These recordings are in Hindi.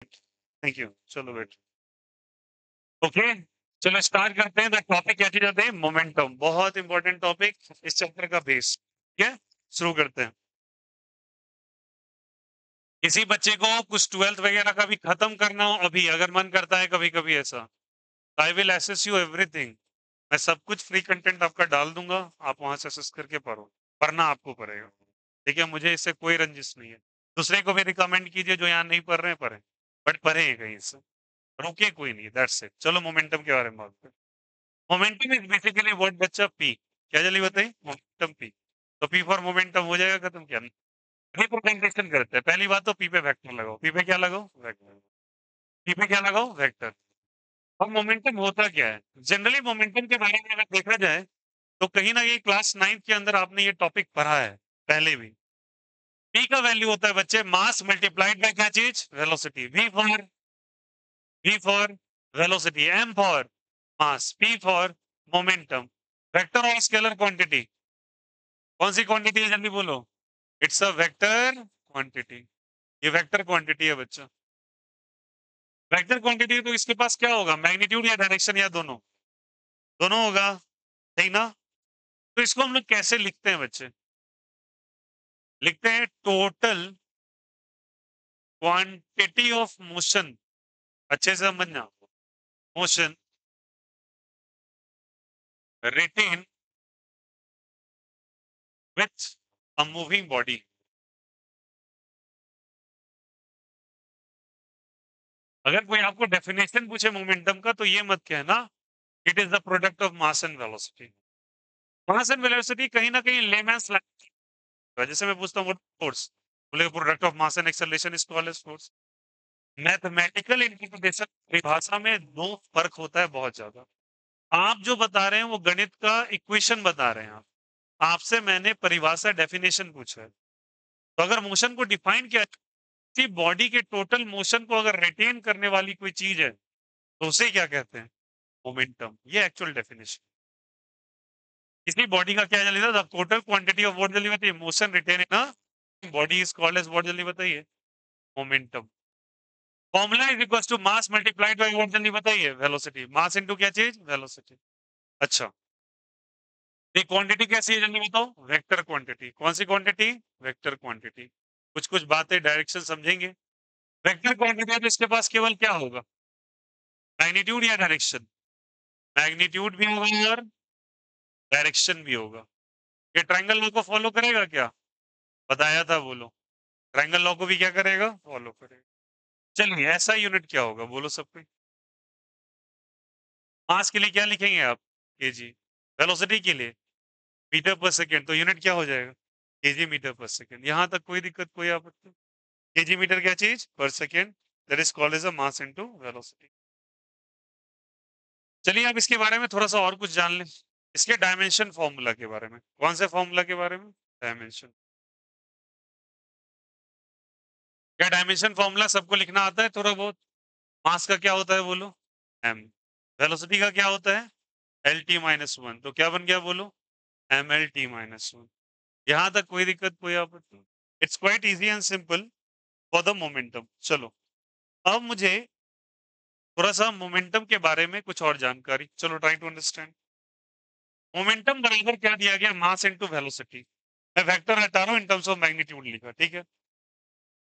Thank you. चलो बेट। ओके, चलो स्टार्ट करते हैं। द टॉपिक क्या चीज आते हैं? मोमेंटम। बहुत इंपॉर्टेंट टॉपिक, इस चैप्टर का बेस। ठीक है, शुरू करते हैं। किसी बच्चे को कुछ 12th वगैरह का भी खत्म करना हो अभी, अगर मन करता है कभी कभी ऐसा, I will assess you everything. मैं सब कुछ फ्री कंटेंट आपका डाल दूंगा, आप वहां से एसेस करके पढ़ो। पढ़ना आपको पड़ेगा। ठीक है, मुझे इससे कोई रंजिश नहीं है। दूसरे को भी रिकमेंड कीजिए जो यहाँ नहीं पढ़ रहे हैं, पढ़े। बट पढ़े कहीं से, रुके कोई नहीं। That's it. चलो मोमेंटम के बारे में बात करते हैं। मोमेंटम इज बेसिकली व्हाट बच्चा पी। क्या जल्दी बताइए? Momentum P. तो पी फॉर मोमेंटम हो जाएगा खत्म। क्या रिप्रेजेंटेशन करते हैं? पहली बात तो पी पे वेक्टर लगाओ। पी पे क्या लगाओ? वेक्टर। पी पे क्या लगाओ? वेक्टर। अब मोमेंटम होता क्या है? जनरली मोमेंटम के बारे में अगर देखा जाए तो कहीं ना कहीं क्लास 9 के अंदर आपने ये टॉपिक पढ़ा है पहले भी। पी का वैल्यू होता है बच्चे मास मल्टीप्लाइड बाय क्या चीज? Velocity. V for velocity, M for mass, P for momentum. Vector और स्केलर क्वांटिटी, कौन सी क्वांटिटी है जल्दी बोलो? It's a vector quantity. ये वेक्टर क्वांटिटी है बच्चा। वेक्टर क्वांटिटी तो इसके पास क्या होगा? मैग्नीट्यूड या डायरेक्शन या दोनों? दोनों होगा, सही ना? तो इसको हम लोग कैसे लिखते हैं बच्चे? लिखते हैं टोटल क्वांटिटी ऑफ मोशन। अच्छे से समझना, motion retained with a moving body. अगर कोई आपको डेफिनेशन पूछे मोमेंटम का तो ये मत कहना it is the product of mass and velocity. Mass and velocity कहीं ना कहीं लेमैन्स जैसे मैं पूछता हूँ फोर्स, बोले product of mass and acceleration is called as force. Mathematical interpretation परिभाषा में दो फर्क होता है बहुत ज्यादा। आप जो बता रहे हैं वो गणित का इक्वेशन बता रहे हैं आप। आपसे मैंने परिभाषा डेफिनेशन पूछा है। तो अगर मोशन को डिफाइन किया कि बॉडी के टोटल मोशन को अगर रिटेन करने वाली कोई चीज है तो उसे क्या कहते हैं? मोमेंटम। ये एक्चुअल डेफिनेशन। किसी बॉडी का क्या जल्दी था? टोटल क्वांटिटी ऑफ व्हाट जल्दी बताइए? Motion retained in a body is called as what जल्दी बताइए? Momentum. Formula is equal to mass multiplied by what जल्दी बताइए? वेलोसिटी। मास इनटू क्या चीज? वेलोसिटी। अच्छा, ये क्वांटिटी कैसी है जल्दी बताओ? Vector quantity. कौन सी क्वांटिटी? Vector quantity. कुछ कुछ बातें डायरेक्शन समझेंगे। वेक्टर क्वांटिटी है तो इसके पास केवल क्या होगा? मैग्नीट्यूड या डायरेक्शन? मैग्नीट्यूड भी होगा और डायरेक्शन भी होगा। ये ट्रायंगल लॉ को फॉलो करेगा क्या? बताया था, बोलो। ट्रायंगल लॉ को भी क्या करेगा? फॉलो करेगा। चलिए, ऐसा यूनिट क्या होगा बोलो सब कोई? मास के लिए क्या लिखेंगे आप? केजी। वेलोसिटी के लिए मीटर पर सेकेंड, तो यूनिट क्या हो जाएगा? केजी मीटर पर सेकेंड। यहां तक कोई दिक्कत, कोई आपत्ति? केजी मीटर क्या चीज? Per second. That is called as a mass into velocity. चलिए अब इसके बारे में थोड़ा सा और कुछ जान लें। इसके डायमेंशन फॉर्मूला के बारे में। कौन से फॉर्मूला के बारे में? डायमेंशन। क्या डायमेंशन फॉर्मूला सबको लिखना आता है थोड़ा बहुत? मास का क्या होता है बोलो? एम। वेलोसिटी का क्या होता है? L T minus one. तो क्या बन गया बोलो? M L T minus one. यहां तक कोई दिक्कत, कोई आपत्ति? It's quite easy and simple for the momentum. चलो, अब मुझे थोड़ा सा मोमेंटम के बारे में कुछ और जानकारी। चलो, ट्राई टू अंडरस्टैंड। मोमेंटम बराबर क्या दिया गया? मास इनटू वेलोसिटी। मैं वेक्टर हटा रहा हूं, इन टर्म्स ऑफ मैग्नीट्यूड लिखा, ठीक है।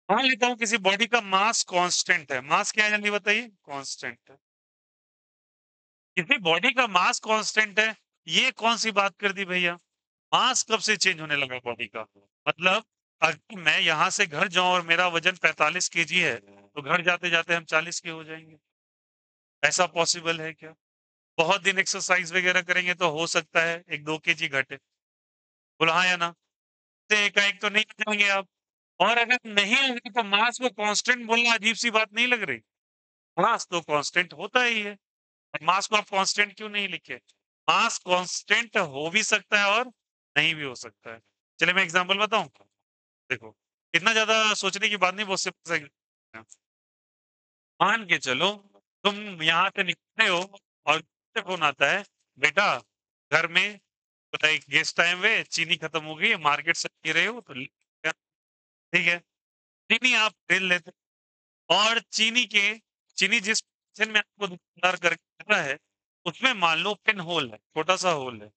मान लेता हूं किसी बॉडी का मास कांस्टेंट है। मास क्या है जल्दी बताइए? कांस्टेंट है। किसी बॉडी का मास कांस्टेंट है, ये कौन सी बात कर दी भैया? मास कब से चेंज होने लगा बॉडी का? मतलब अगर मैं यहां से घर जाऊं और मेरा वजन 45 केजी है तो घर जाते जाते हम 40 के हो जाएंगे। ऐसा पॉसिबल है क्या? बहुत दिन एक्सरसाइज वगैरह करेंगे तो हो सकता है 1-2 केजी घटे। बोला हाँ या ना? तो एकाएक तो नहीं जाएंगे आप। और अगर नहीं होगा तो मास को कांस्टेंट बोलना अजीब सी बात नहीं लग रही? मास तो कांस्टेंट होता ही है। मास को आप कांस्टेंट क्यों नहीं लिखे? मास कांस्टेंट हो भी सकता है और नहीं भी हो सकता है। चलिए मैं एग्जांपल बताऊं। देखो, इतना ज्यादा सोचने की बात नहीं, बहुत सिंपल सा। मान के चलो तुम यहाँ से निकलते हो और फोन आता है, बेटा घर में बताइए गेस्ट टाइम वे चीनी खत्म हो गई है, मार्केट से ले रहे हो तो ठीक है। चीनी आप खरीद लेते और चीनी जिस पोजीशन में आपको दुकानदार करके दे रहा है, उसमें मान लो पिन होल है, छोटा सा होल है।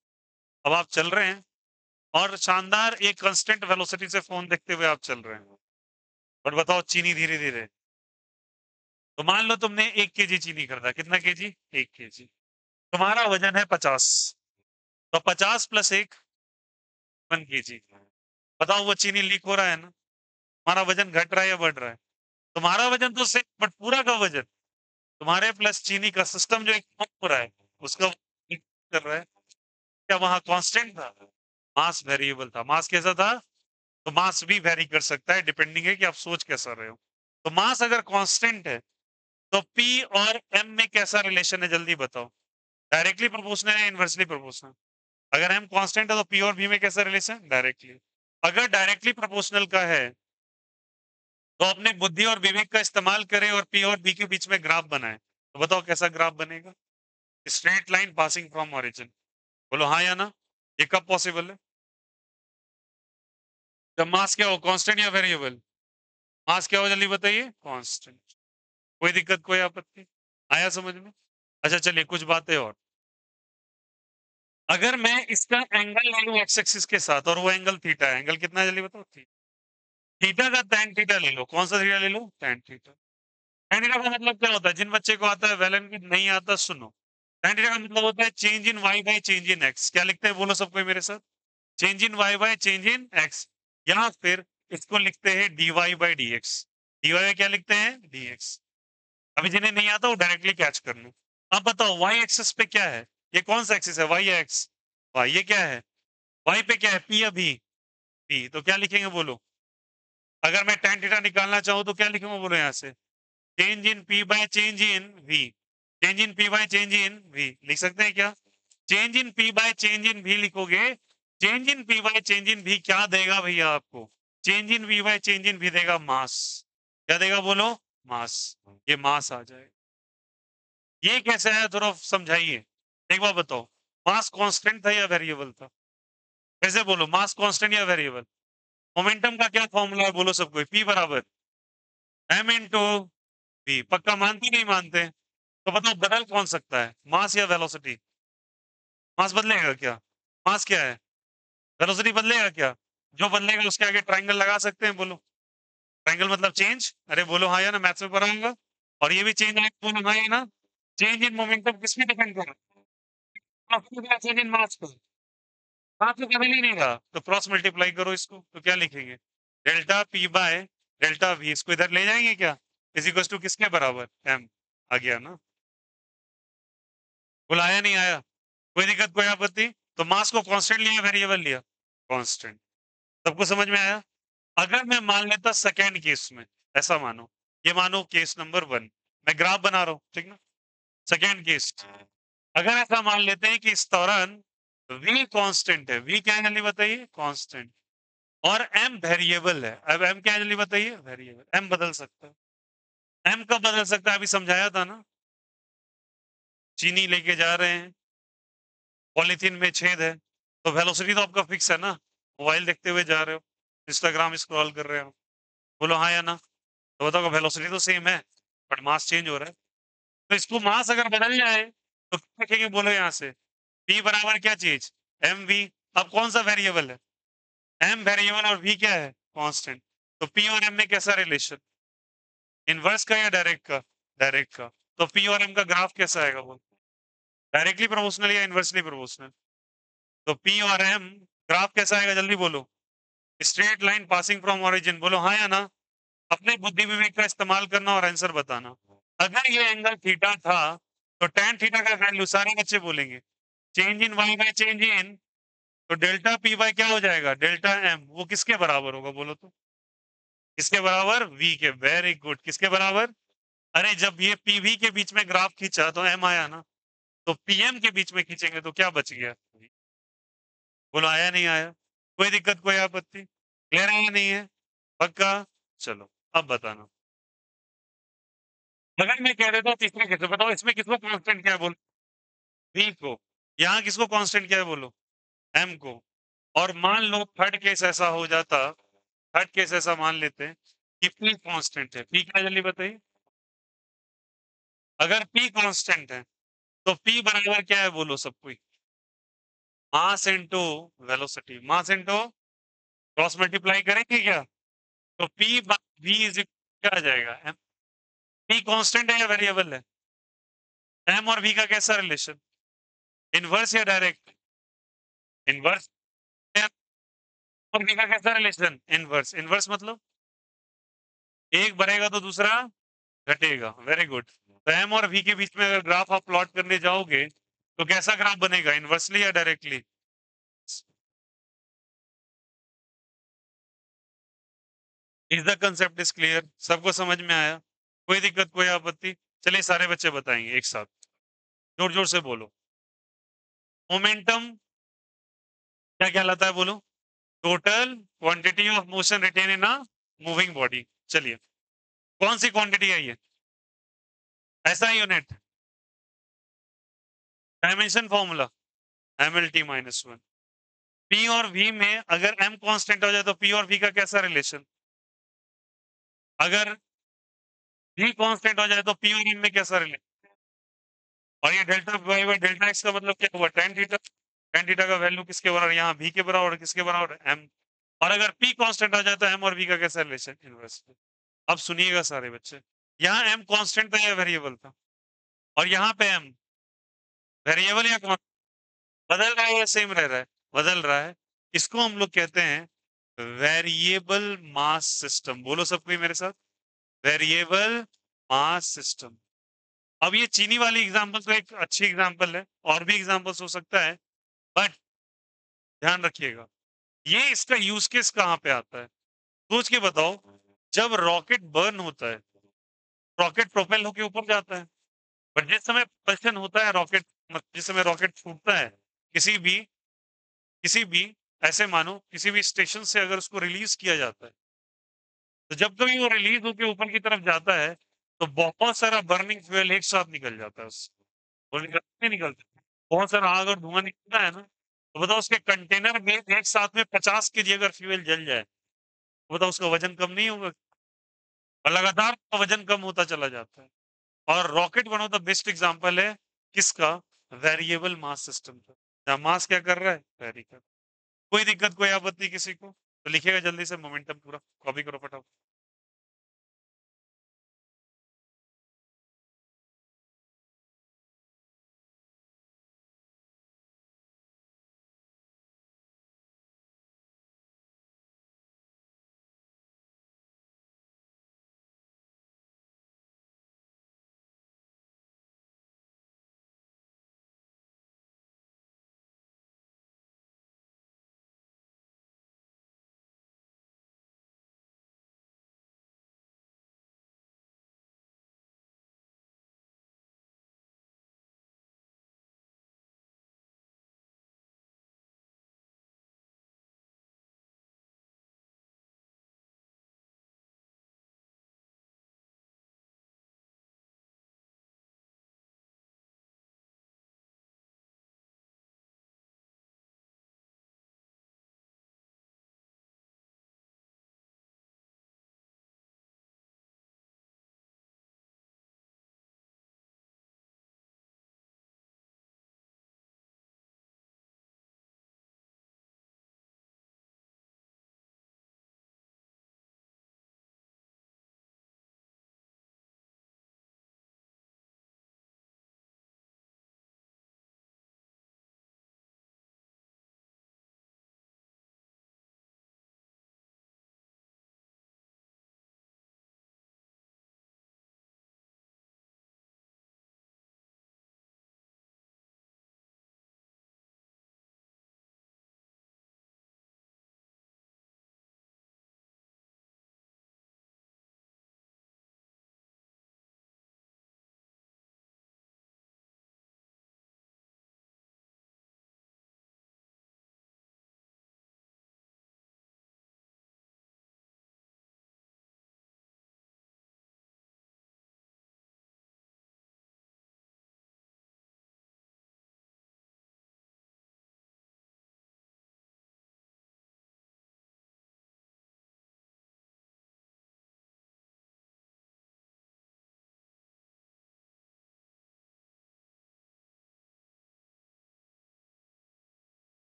अब आप चल रहे हैं और शानदार एक कांस्टेंट वेलोसिटी से फोन देखते हुए आप चल रहे हैं, और बताओ चीनी धीरे धीरे, तो मान लो तुमने 1 kg चीनी खरीदा, कितना केजी? 1 kg। तुम्हारा वजन है 50, तो 50 + 1 1 kg। बताओ वो चीनी लीक हो रहा है ना, तुम्हारा वजन घट रहा है या बढ़ रहा है? तुम्हारा वजन तो सेम, बट पूरा का वजन तुम्हारे प्लस चीनी का सिस्टम जो एक हो रहा है उसका कर रहा है। क्या वहां कांस्टेंट था? मास वेरिएबल था। मास कैसा था? तो मास भी वेरी कर सकता है, डिपेंडिंग है कि आप सोच कैसा रहे हो। तो मास अगर कांस्टेंट है तो पी और एम में कैसा रिलेशन है, जल्दी बताओ। डायरेक्टली प्रोपोर्शनल है, इनवर्सली प्रोपोर्शनल? अगर एम कांस्टेंट है तो पी और बी में कैसा रिलेशन? डायरेक्टली। अगर डायरेक्टली प्रोपोर्शनल का है तो अपने बुद्धि और विवेक का इस्तेमाल करें और पी और बी के बीच में ग्राफ बनाए, तो बताओ कैसा ग्राफ बनेगा? Straight line passing from origin. बोलो हाँ या ना। ये कब पॉसिबल है? जब मास क्या हो, कांस्टेंट या वेरिएबल? मास क्या हो, जल्दी बताइए। कांस्टेंट। कोई दिक्कत, कोई आपत्ति आया समझ में? अच्छा चलिए कुछ बातें और। अगर मैं इसका एंगल ले लूं एक्स एक्सिस के साथ, और वो एंगल थीटा है, एंगल कितना है जल्दी बताओ? थीटा का tan थीटा ले लो। कौन सा थीटा ले लो? tan theta. tan थीटा का मतलब क्या होता है? जिन बच्चे को आता है वेल एंड गुड, नहीं आता सुनो। tan थीटा का मतलब होता है change in y by change in x। क्या लिखते हैं बोलो सब कोई मेरे साथ? Change in y by change in x। या फिर इसको लिखते हैं dy by dx। dy by क्या लिखते हैं? dx। अभी जिन्हें नहीं आता वो डायरेक्टली कैच कर लो। अब बताओ y एक्सिस पे क्या है? ये कौन सा एक्सिस है? y या x? y। ये क्या है? y पे क्या है? p या v? p। तो क्या लिखेंगे बोलो? अगर मैं tan थीटा निकालना चाहूं तो क्या लिखूंगा बोलो यहाँ से? Change in p bye change in v। Change in p bye change in v लिख सकते हैं क्या? Change in p bye change in v लिखोगे। Change in p bye change in v क्या देगा भैया आपको? Change in v bye change in v देगा मास। क्या देगा बोलो? मास। ये मास आ जाएगा। ये कैसे है थोड़ा समझाइए। एक बार बताओ, मास कांस्टेंट था या वेरिएबल था? कैसे बोलो, मास कांस्टेंट या वेरिएबल? मोमेंटम का क्या फॉर्मूला है बोलो सबको? p बराबर m इंटू v। पक्का मानते नहीं मानते? तो बताओ बदल कौन सकता है, मास या वेलोसिटी? मास बदलेगा क्या? मास क्या है? वेलोसिटी बदलेगा क्या? जो बदलेगा उसके आगे ट्रायंगल लगा सकते हैं, बोलो। ट्रायंगल मतलब चेंज। अरे बोलो हाँ या ना, मैथ्स में पढ़ा होगा। और ये भी चेंज आएगा, बोलो हाँ या ना। चेंज इन मोमेंटम किस पे डिपेंड कर रहा है? चेंज इन मास पे। मास तो बदल ही नहीं रहा, तो क्रॉस मल्टीप्लाई करो इसको, तो क्या लिखेंगे? Delta P by delta we. इसको इधर ले जाएंगे क्या? इज इक्वल टू किसके बराबर? एम। आ गया ना? बुलाया नहीं आया? कोई दिक्कत, कोई आपत्ति? तो मास को कांस्टेंट लिया, वेरिएबल लिया? कांस्टेंट। सबको समझ में आया? अगर मैं मान लेता सेकेंड केस में, ऐसा मानो, ये मानो केस नंबर 1, मैं ग्राफ बना रहा हूं, ठीक ना? सेकेंड केस, अगर ऐसा मान लेते हैं कि इस दौरान v कांस्टेंट है। v क्या है जल्दी बताइए? कांस्टेंट। और m वेरिएबल है। अब m क्या है जल्दी बताइए? वेरिएबल। m बदल सकता है। m कब बदल सकता है? अभी समझाया था ना। चीनी लेके जा रहे हैं, पॉलीथीन में छेद है, तो वेलोसिटी तो आपका फिक्स है ना। मोबाइल देखते हुए जा रहे हो, इंस्टाग्राम स्क्रॉल कर रहे हो, बोलो हाँ या ना। तो बताओ वेलोसिटी तो सेम है, बट मास चेंज हो रहा है। तो इसको मास अगर बदल जाए तो क्या लिखेंगे बोलो यहाँ से? p बराबर क्या चीज? M V. अब कौन सा वेरिएबल है? m वेरिएबल और v क्या है? कांस्टेंट। तो p और m में कैसा रिलेशन? इनवर्स का या डायरेक्ट का? डायरेक्ट का। तो p और m का ग्राफ कैसा आएगा वो? डायरेक्टली प्रोपोर्शनल या इनवर्सली प्रोपोर्शनल? तो p और m ग्राफ कैसा आएगा जल्दी बोलो? Straight line passing from origin. बोलो हाँ या ना। अपने बुद्धि विवेक का इस्तेमाल करना और आंसर बताना। अगर ये एंगल थीटा था तो tan थीटा का वैल्यू सारे बच्चे बोलेंगे change in y by change इन, तो डेल्टा p बाय क्या हो जाएगा? Delta m। वो किसके बराबर होगा बोलो तो? किसके बराबर? v के। Very good. किसके बराबर? अरे जब ये pv के बीच में ग्राफ खींचा तो m आया ना, तो pm के बीच में खींचेंगे तो क्या बच गया? बोलो आया नहीं आया? कोई दिक्कत, कोई आपत्ति? क्लियर है या नहीं है? पक्का? चलो अब बताना। अगर मैं कह देता हूँ तीसरे केस में, बताओ इसमें किसको कांस्टेंट क्या है बोलो? v को। यहाँ किसको कांस्टेंट क्या है बोलो? m को। और मान लो थर्ड केस ऐसा हो जाता, थर्ड केस ऐसा मान लेते हैं कि पी कांस्टेंट है। पी क्या है जल्दी बताइए। अगर पी कांस्टेंट है तो पी बराबर क्या है बोलो सब कोई। मास into velocity. Mass into cross multiply करेंगे क्या? तो पी वी इज क्या आ जाएगा? एम। पी कांस्टेंट है या वेरिएबल है? एम और वी का कैसा रिलेशन? इनवर्स या डायरेक्ट? इनवर्स। और वी का कैसा रिलेशन? इनवर्स। इनवर्स मतलब एक बढ़ेगा तो दूसरा घटेगा। Very good. तो एम और वी के बीच में अगर ग्राफ आप प्लॉट करने जाओगे तो कैसा ग्राफ बनेगा? इनवर्सली या directly? Is the concept is clear? सबको समझ में आया? कोई दिक्कत कोई आपत्ति? चलिए सारे बच्चे बताएंगे एक साथ, जोर जोर से बोलो। मोमेंटम क्या कहलाता है बोलो? Total quantity of motion retained in a moving body. चलिए कौन सी क्वांटिटी है ये? ऐसा unit. Dimension formula M L T minus one. P और वी में अगर एम कांस्टेंट हो जाए तो पी और वी का कैसा रिलेशन? अगर वी कांस्टेंट हो जाए तो पी और एम में कैसा रिलेशन? और ये delta Y by delta X का मतलब क्या हुआ? Tan theta. टेन थीटा का वैल्यू किसके बराबर? यहाँ v के बराबर। किसके बराबर? एम। और अगर p कांस्टेंट आ जाए तो m और v का कैसा रिलेशन? इनवर्स। अब सुनिएगा सारे बच्चे, यहाँ m कांस्टेंट था या वेरिएबल था? और यहाँ पे m वेरिएबल या कौन? बदल रहा है या सेम रह रहा है? बदल रहा है। इसको हम लोग कहते हैं वेरिएबल मास सिस्टम। बोलो सब कोई मेरे साथ, वेरिएबल मास सिस्टम। अब ये चीनी वाली एग्जांपल तो एक अच्छी एग्जांपल है, और भी एग्जांपल्स हो सकता है, बट ध्यान रखिएगा ये इसका यूज केस कहाँ पे आता है। सोच के बताओ, जब रॉकेट बर्न होता है, रॉकेट प्रोपेल होके ऊपर जाता है, पर जिस समय propulsion होता है रॉकेट, जिस समय रॉकेट छूटता है किसी भी किसी भी ऐसे मानो किसी भी स्टेशन से अगर उसको रिलीज किया जाता है, तो जब कभी वो रिलीज होकर ऊपर की तरफ जाता है तो बहुत सारा बर्निंग फ्यूल एक साथ निकल जाता है उससे। वो निकलते नहीं निकलते, बहुत सारा आग और धुआं निकलता है ना। तो बताओ उसके कंटेनर में एक साथ में 50 kg अगर फ्यूल जल जाए, तो बताओ उसका वजन कम नहीं होगा? और लगातार वजन कम होता चला जाता है। और rocket one of the best example है किसका? वेरिएबल मास सिस्टम का, जहाँ मास क्या कर रहा है? वेरी कर। कोई दिक्कत कोई आपत्ति किसी को? तो लिखिएगा जल्दी से मोमेंटम पूरा कॉपी करो फटाफट।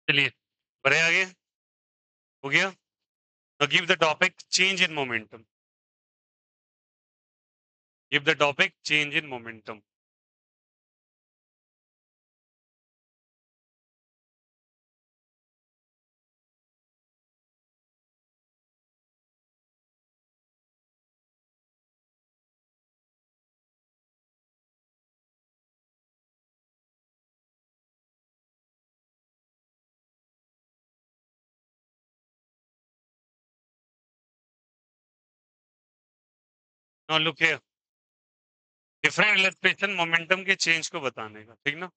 चलिए बढ़े आगे, हो गया। Now give the topic change in momentum. Give the topic change in momentum. Now look here. Different illustration momentum के चेंज को बताने का, ठीक ना।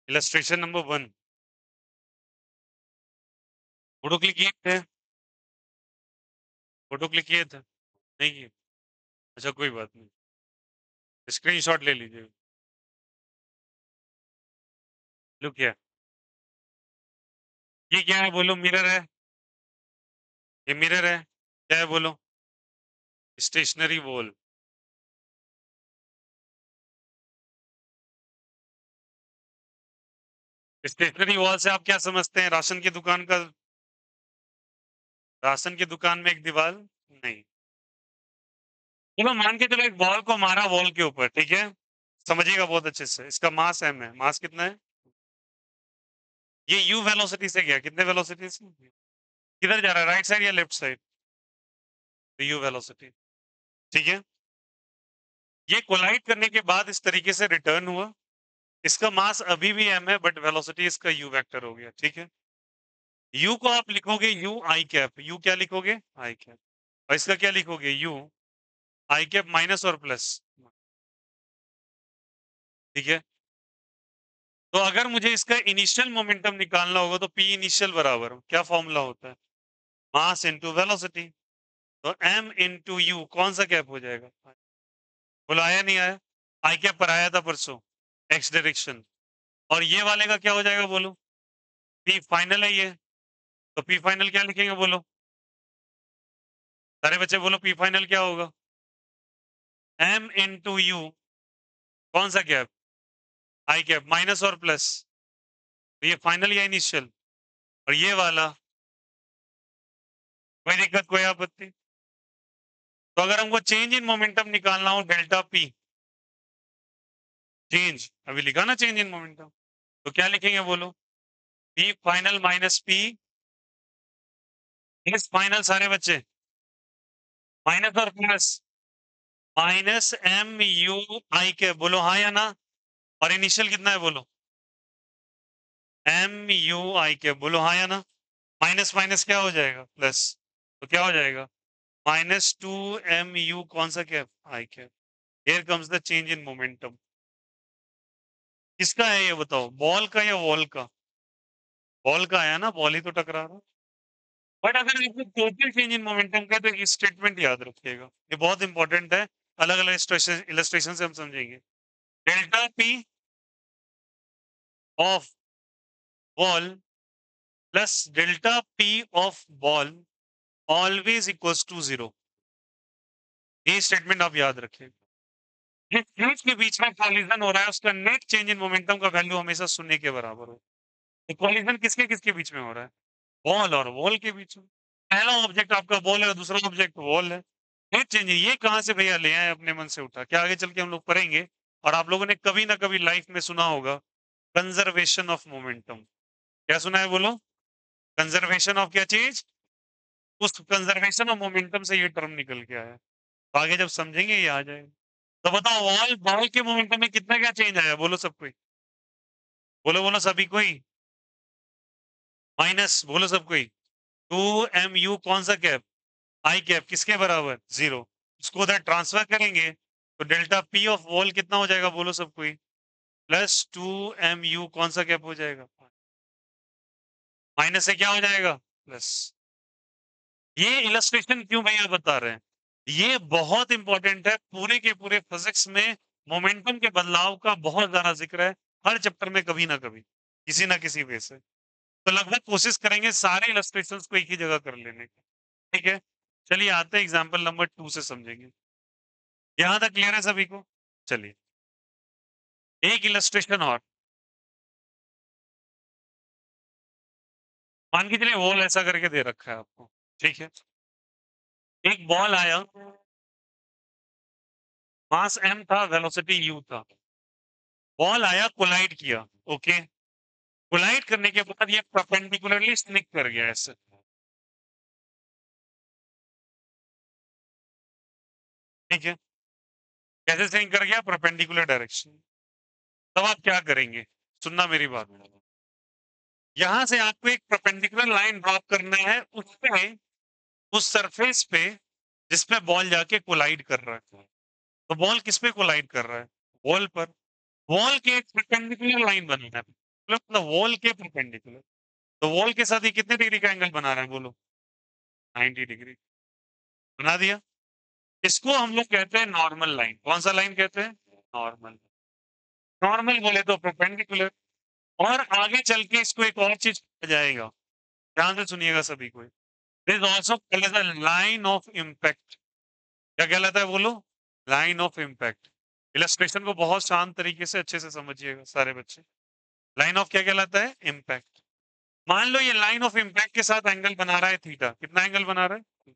इलस्ट्रेशन नंबर 1, फोटो क्लिक किए थे, फोटो क्लिक किए थे, नहीं किए, अच्छा कोई बात नहीं, स्क्रीनशॉट ले लीजिए। लुक क्या, ये क्या है बोलो, मिरर है, ये मिरर है, क्या है बोलो, स्टेशनरी वॉल। स्टेशनरी वॉल से आप क्या समझते हैं, राशन की दुकान का, राशन की दुकान में एक दीवार, नहीं। चलो मान के चलो एक बॉल को मारा वॉल के ऊपर, ठीक है, समझिएगा बहुत अच्छे से, इसका मास m है, मास कितना है, ये u वेलोसिटी से गया, कितने वेलोसिटी से, किधर जा रहा है, राइट साइड या लेफ्ट साइड, तो u वेलोसिटी, ठीक है। ये कोलाइड करने के बाद इस तरीके से रिटर्न हुआ, इसका मास अभी भी m है बट वेलोसिटी इसका u वेक्टर हो गया, ठीक है। u को आप लिखोगे u आई कैप, u क्या लिखोगे, आई कैप, और इसका क्या लिखोगे, u आई कैप माइनस और प्लस, ठीक है। तो अगर मुझे इसका इनिशियल मोमेंटम निकालना होगा तो p इनिशियल बराबर क्या फॉर्मूला होता है, मास इनटू वेलोसिटी, तो m इनटू u कौन सा कैप हो जाएगा, बोलो आया नहीं आया, आई कैप पर आया था परसों, x डायरेक्शन, और ये वाले का क्या हो जाएगा बोलो, p फाइनल है ये, तो p फाइनल क्या लिखेंगे बोलो, सारे बच्चे बोलो p फाइनल क्या होगा, m इनटू u, कौन सा कैप, आई कैप माइनस और प्लस, तो ये फाइनल या इनिशियल, और ये वाला, कोई दिक्कत कोई आपत्ति, तो अगर हमको चेंज इन मोमेंटम निकालना हो डेल्टा p, चेंज अभी लिखा ना चेंज इन मोमेंटम, तो क्या लिखेंगे बोलो, p फाइनल माइनस p इस फाइनल, सारे बच्चे माइनस और प्लस, माइनस m u आई के, बोलो हाँ या ना, और इनिशियल कितना है बोलो, m u आई के, बोलो हाँ या ना, माइनस माइनस क्या हो जाएगा प्लस, तो क्या हो जाएगा -2 mu, कौन सा cap, I cap. Here comes the change in momentum, किसका है ये बताओ, बॉल का या वॉल का, बॉल का आया ना, बॉल ही तो टकरा रहा, बट अगर आपको टोटल चेंज इन मोमेंटम का, तो एक स्टेटमेंट याद रखिएगा, ये बहुत इंपॉर्टेंट है, अलग अलग इलस्ट्रेशन से हम समझेंगे, delta P of ball plus delta P of ball always equals to 0, ये स्टेटमेंट आप याद रखें, जिस चीज के बीच में कॉलिजन हो रहा है उसका नेट चेंज इन मोमेंटम का वैल्यू हमेशा शून्य के बराबर हो, कॉलिजन किसके किसके बीच में हो रहा है, बॉल और वॉल के बीच में, पहला ऑब्जेक्ट आपका बॉल है, दूसरा ऑब्जेक्ट वॉल है, नेट चेंज, ये कहां से भैया ले आए अपने मन से उठा, क्या आगे चल के हम लोग पढ़ेंगे, और आप लोगों ने कभी ना कभी लाइफ में सुना होगा कंजर्वेशन ऑफ मोमेंटम, क्या सुना है बोलो, कंजर्वेशन ऑफ क्या चीज, उस कंजर्वेशन ऑफ मोमेंटम से ये टर्म निकल के आया, तो आगे जब समझेंगे ये आ जाएगा। तो बताओ वॉल बॉल के मोमेंटम में कितना क्या चेंज आया, बोलो सब कोई, बोलो बोलो सभी कोई, माइनस, बोलो सब कोई, 2 mu, कौन सा कैप, आई कैप, किसके बराबर 0, इसको उधर ट्रांसफर करेंगे तो डेल्टा पी ऑफ वॉल कितना हो जाएगा, बोलो सब कोई, +2 mu, कौन सा कैप हो जाएगा, माइनस से क्या हो जाएगा प्लस। ये इलस्ट्रेशन क्यों भैया बता रहे हैं, ये बहुत इंपॉर्टेंट है, पूरे के पूरे फिजिक्स में मोमेंटम के बदलाव का बहुत ज्यादा जिक्र है, हर चैप्टर में कभी ना कभी, किसी ना किसी वे से, तो लगभग कोशिश करेंगे सारे इलस्ट्रेशंस को एक ही जगह कर लेने की, ठीक है। चलिए आते हैं एग्जांपल नंबर 2 से समझेंगे, यहां तक क्लियर है सभी को, चलिए एक इलस्ट्रेशन और मान के चलिए वॉल ऐसा करके दे रखा है आपको, ठीक है। एक बॉल आया, मास m था, वेलोसिटी u था। बॉल आया, कोलाइड किया, ओके। कोलाइड करने के बाद ये परपेंडिकुलरली स्निक कर गया ऐसे, ठीक है। कैसे स्निक कर गया? Perpendicular direction. तब आप क्या करेंगे? सुनना मेरी बात। यहां से आपको एक परपेंडिकुलर लाइन ड्रॉप करना है उस पे, उस सरफेस पे जिसपे बॉल जाके कोलाइड कर रहा है। तो बॉल किस पे कोलाइड कर रहा है? वॉल पर। वॉल के एक परपेंडिकुलर लाइन बनाना है, मतलब वॉल के परपेंडिकुलर। तो वॉल के साथ ये कितने डिग्री का एंगल बना रहा है बोलो? 90 डिग्री। बना दिया। इसको हम लोग कहते हैं नॉर्मल लाइन। कौन सा लाइन कहते हैं? नॉर्मल। नॉर्मल बोले तो परपेंडिकुलर। और आगे चल के इसको एक और चीज कहा जाएगा, ध्यान से सुनिएगा सभी को। This also called as a line of impact. क्या कहलाता है बोलो? Line of impact. इलस्ट्रेशन को बहुत शांत तरीके से अच्छे से समझिएगा सारे बच्चे। लाइन ऑफ क्या कहलाता है? इम्पैक्ट। मान लो ये लाइन ऑफ इम्पैक्ट के साथ एंगल बना रहा है थीटा। कितना एंगल बना रहा है?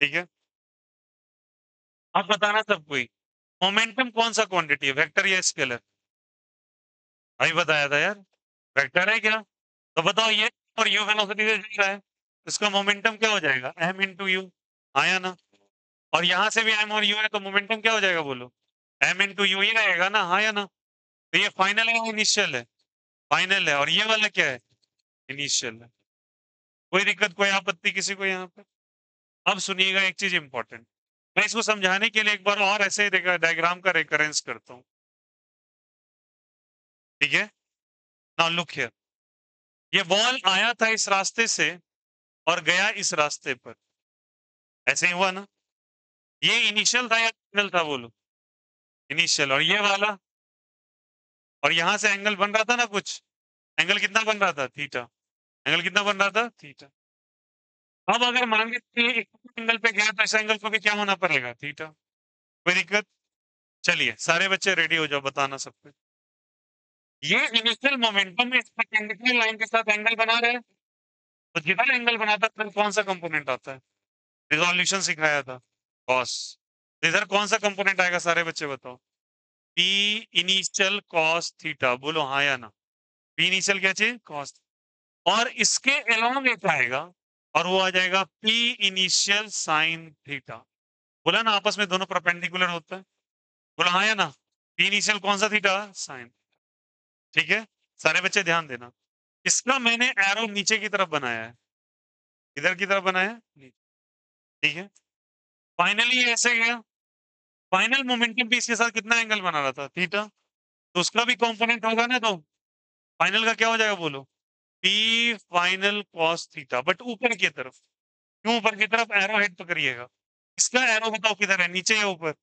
ठीक है। अब बताना सब कोई, मोमेंटम कौन सा क्वांटिटी है, वेक्टर या स्केलर? भाई बताया था यार, वेक्टर है क्या? तो बताओ, ये और यू वेलोसिटी से जा रहा है, इसका मोमेंटम क्या हो जाएगा? m into you. आया ना? और यहां से भी m और u है, तो मोमेंटम क्या हो जाएगा बोलो? m इंटू यू ही रहेगा ना, हाँ या ना? तो ये फाइनल है, इनिशियल है? फाइनल है। और ये वाला क्या है? इनिशियल है। कोई दिक्कत, कोई आपत्ति किसी को यहाँ पे? अब सुनिएगा एक चीज इंपॉर्टेंट, मैं इसको समझाने के लिए एक बार और ऐसे डायग्राम का रेकरेंस करता हूँ, ठीक है। नाउ लुक हियर, ये बॉल आया था इस रास्ते से और गया इस रास्ते पर, ऐसे ही हुआ ना? ये इनिशियल था या फाइनल था बोलो? इनिशियल। और ये वाला, और यहां से एंगल बन रहा था ना कुछ, एंगल कितना बन रहा था? थीटा। एंगल कितना बन रहा था? थीटा। अब अगर मान के चलिए एंगल पे गया तो इस एंगल को भी क्या होना पड़ेगा? थीटा। कोई दिक्कत? चलिए सारे बच्चे रेडी हो जाओ, बताना सबको। ये इनिशियल मोमेंटम इस परपेंडिकुलर लाइन के साथ एंगल बना रहे हैं, तो जिधर एंगल बनाता है फिर कौन सा कंपोनेंट आता है? रिजोल्यूशन सिखाया था, कॉस। इधर कौन सा कंपोनेंट आएगा सारे बच्चे बताओ? P initial cos theta. बोलो हाँ या ना? पी इनिशियल क्या चीज? कॉस। और इसके अलोंग एक आएगा और वो आ जाएगा पी इनिशियल साइन थीटा। बोला ना आपस में दोनों परपेंडिकुलर होता है? बोला हाँ या ना? पी इनिशियल कौन सा थीटा? साइन। ठीक है। सारे बच्चे ध्यान देना, इसका मैंने एरो नीचे की तरफ बनाया है। इधर की तरफ बनाया है नीचे, ठीक है। फाइनली ऐसे गया, फाइनल मोमेंटम भी इसके साथ कितना एंगल बना रहा था? थीटा। तो उसका भी कंपोनेंट होगा ना, तो फाइनल का क्या हो जाएगा बोलो? P final cos theta, but ऊपर की तरफ। क्यों ऊपर की तरफ? एरो हेड पकड़िएगा। इसका एरो बताओ किधर है, नीचे या ऊपर?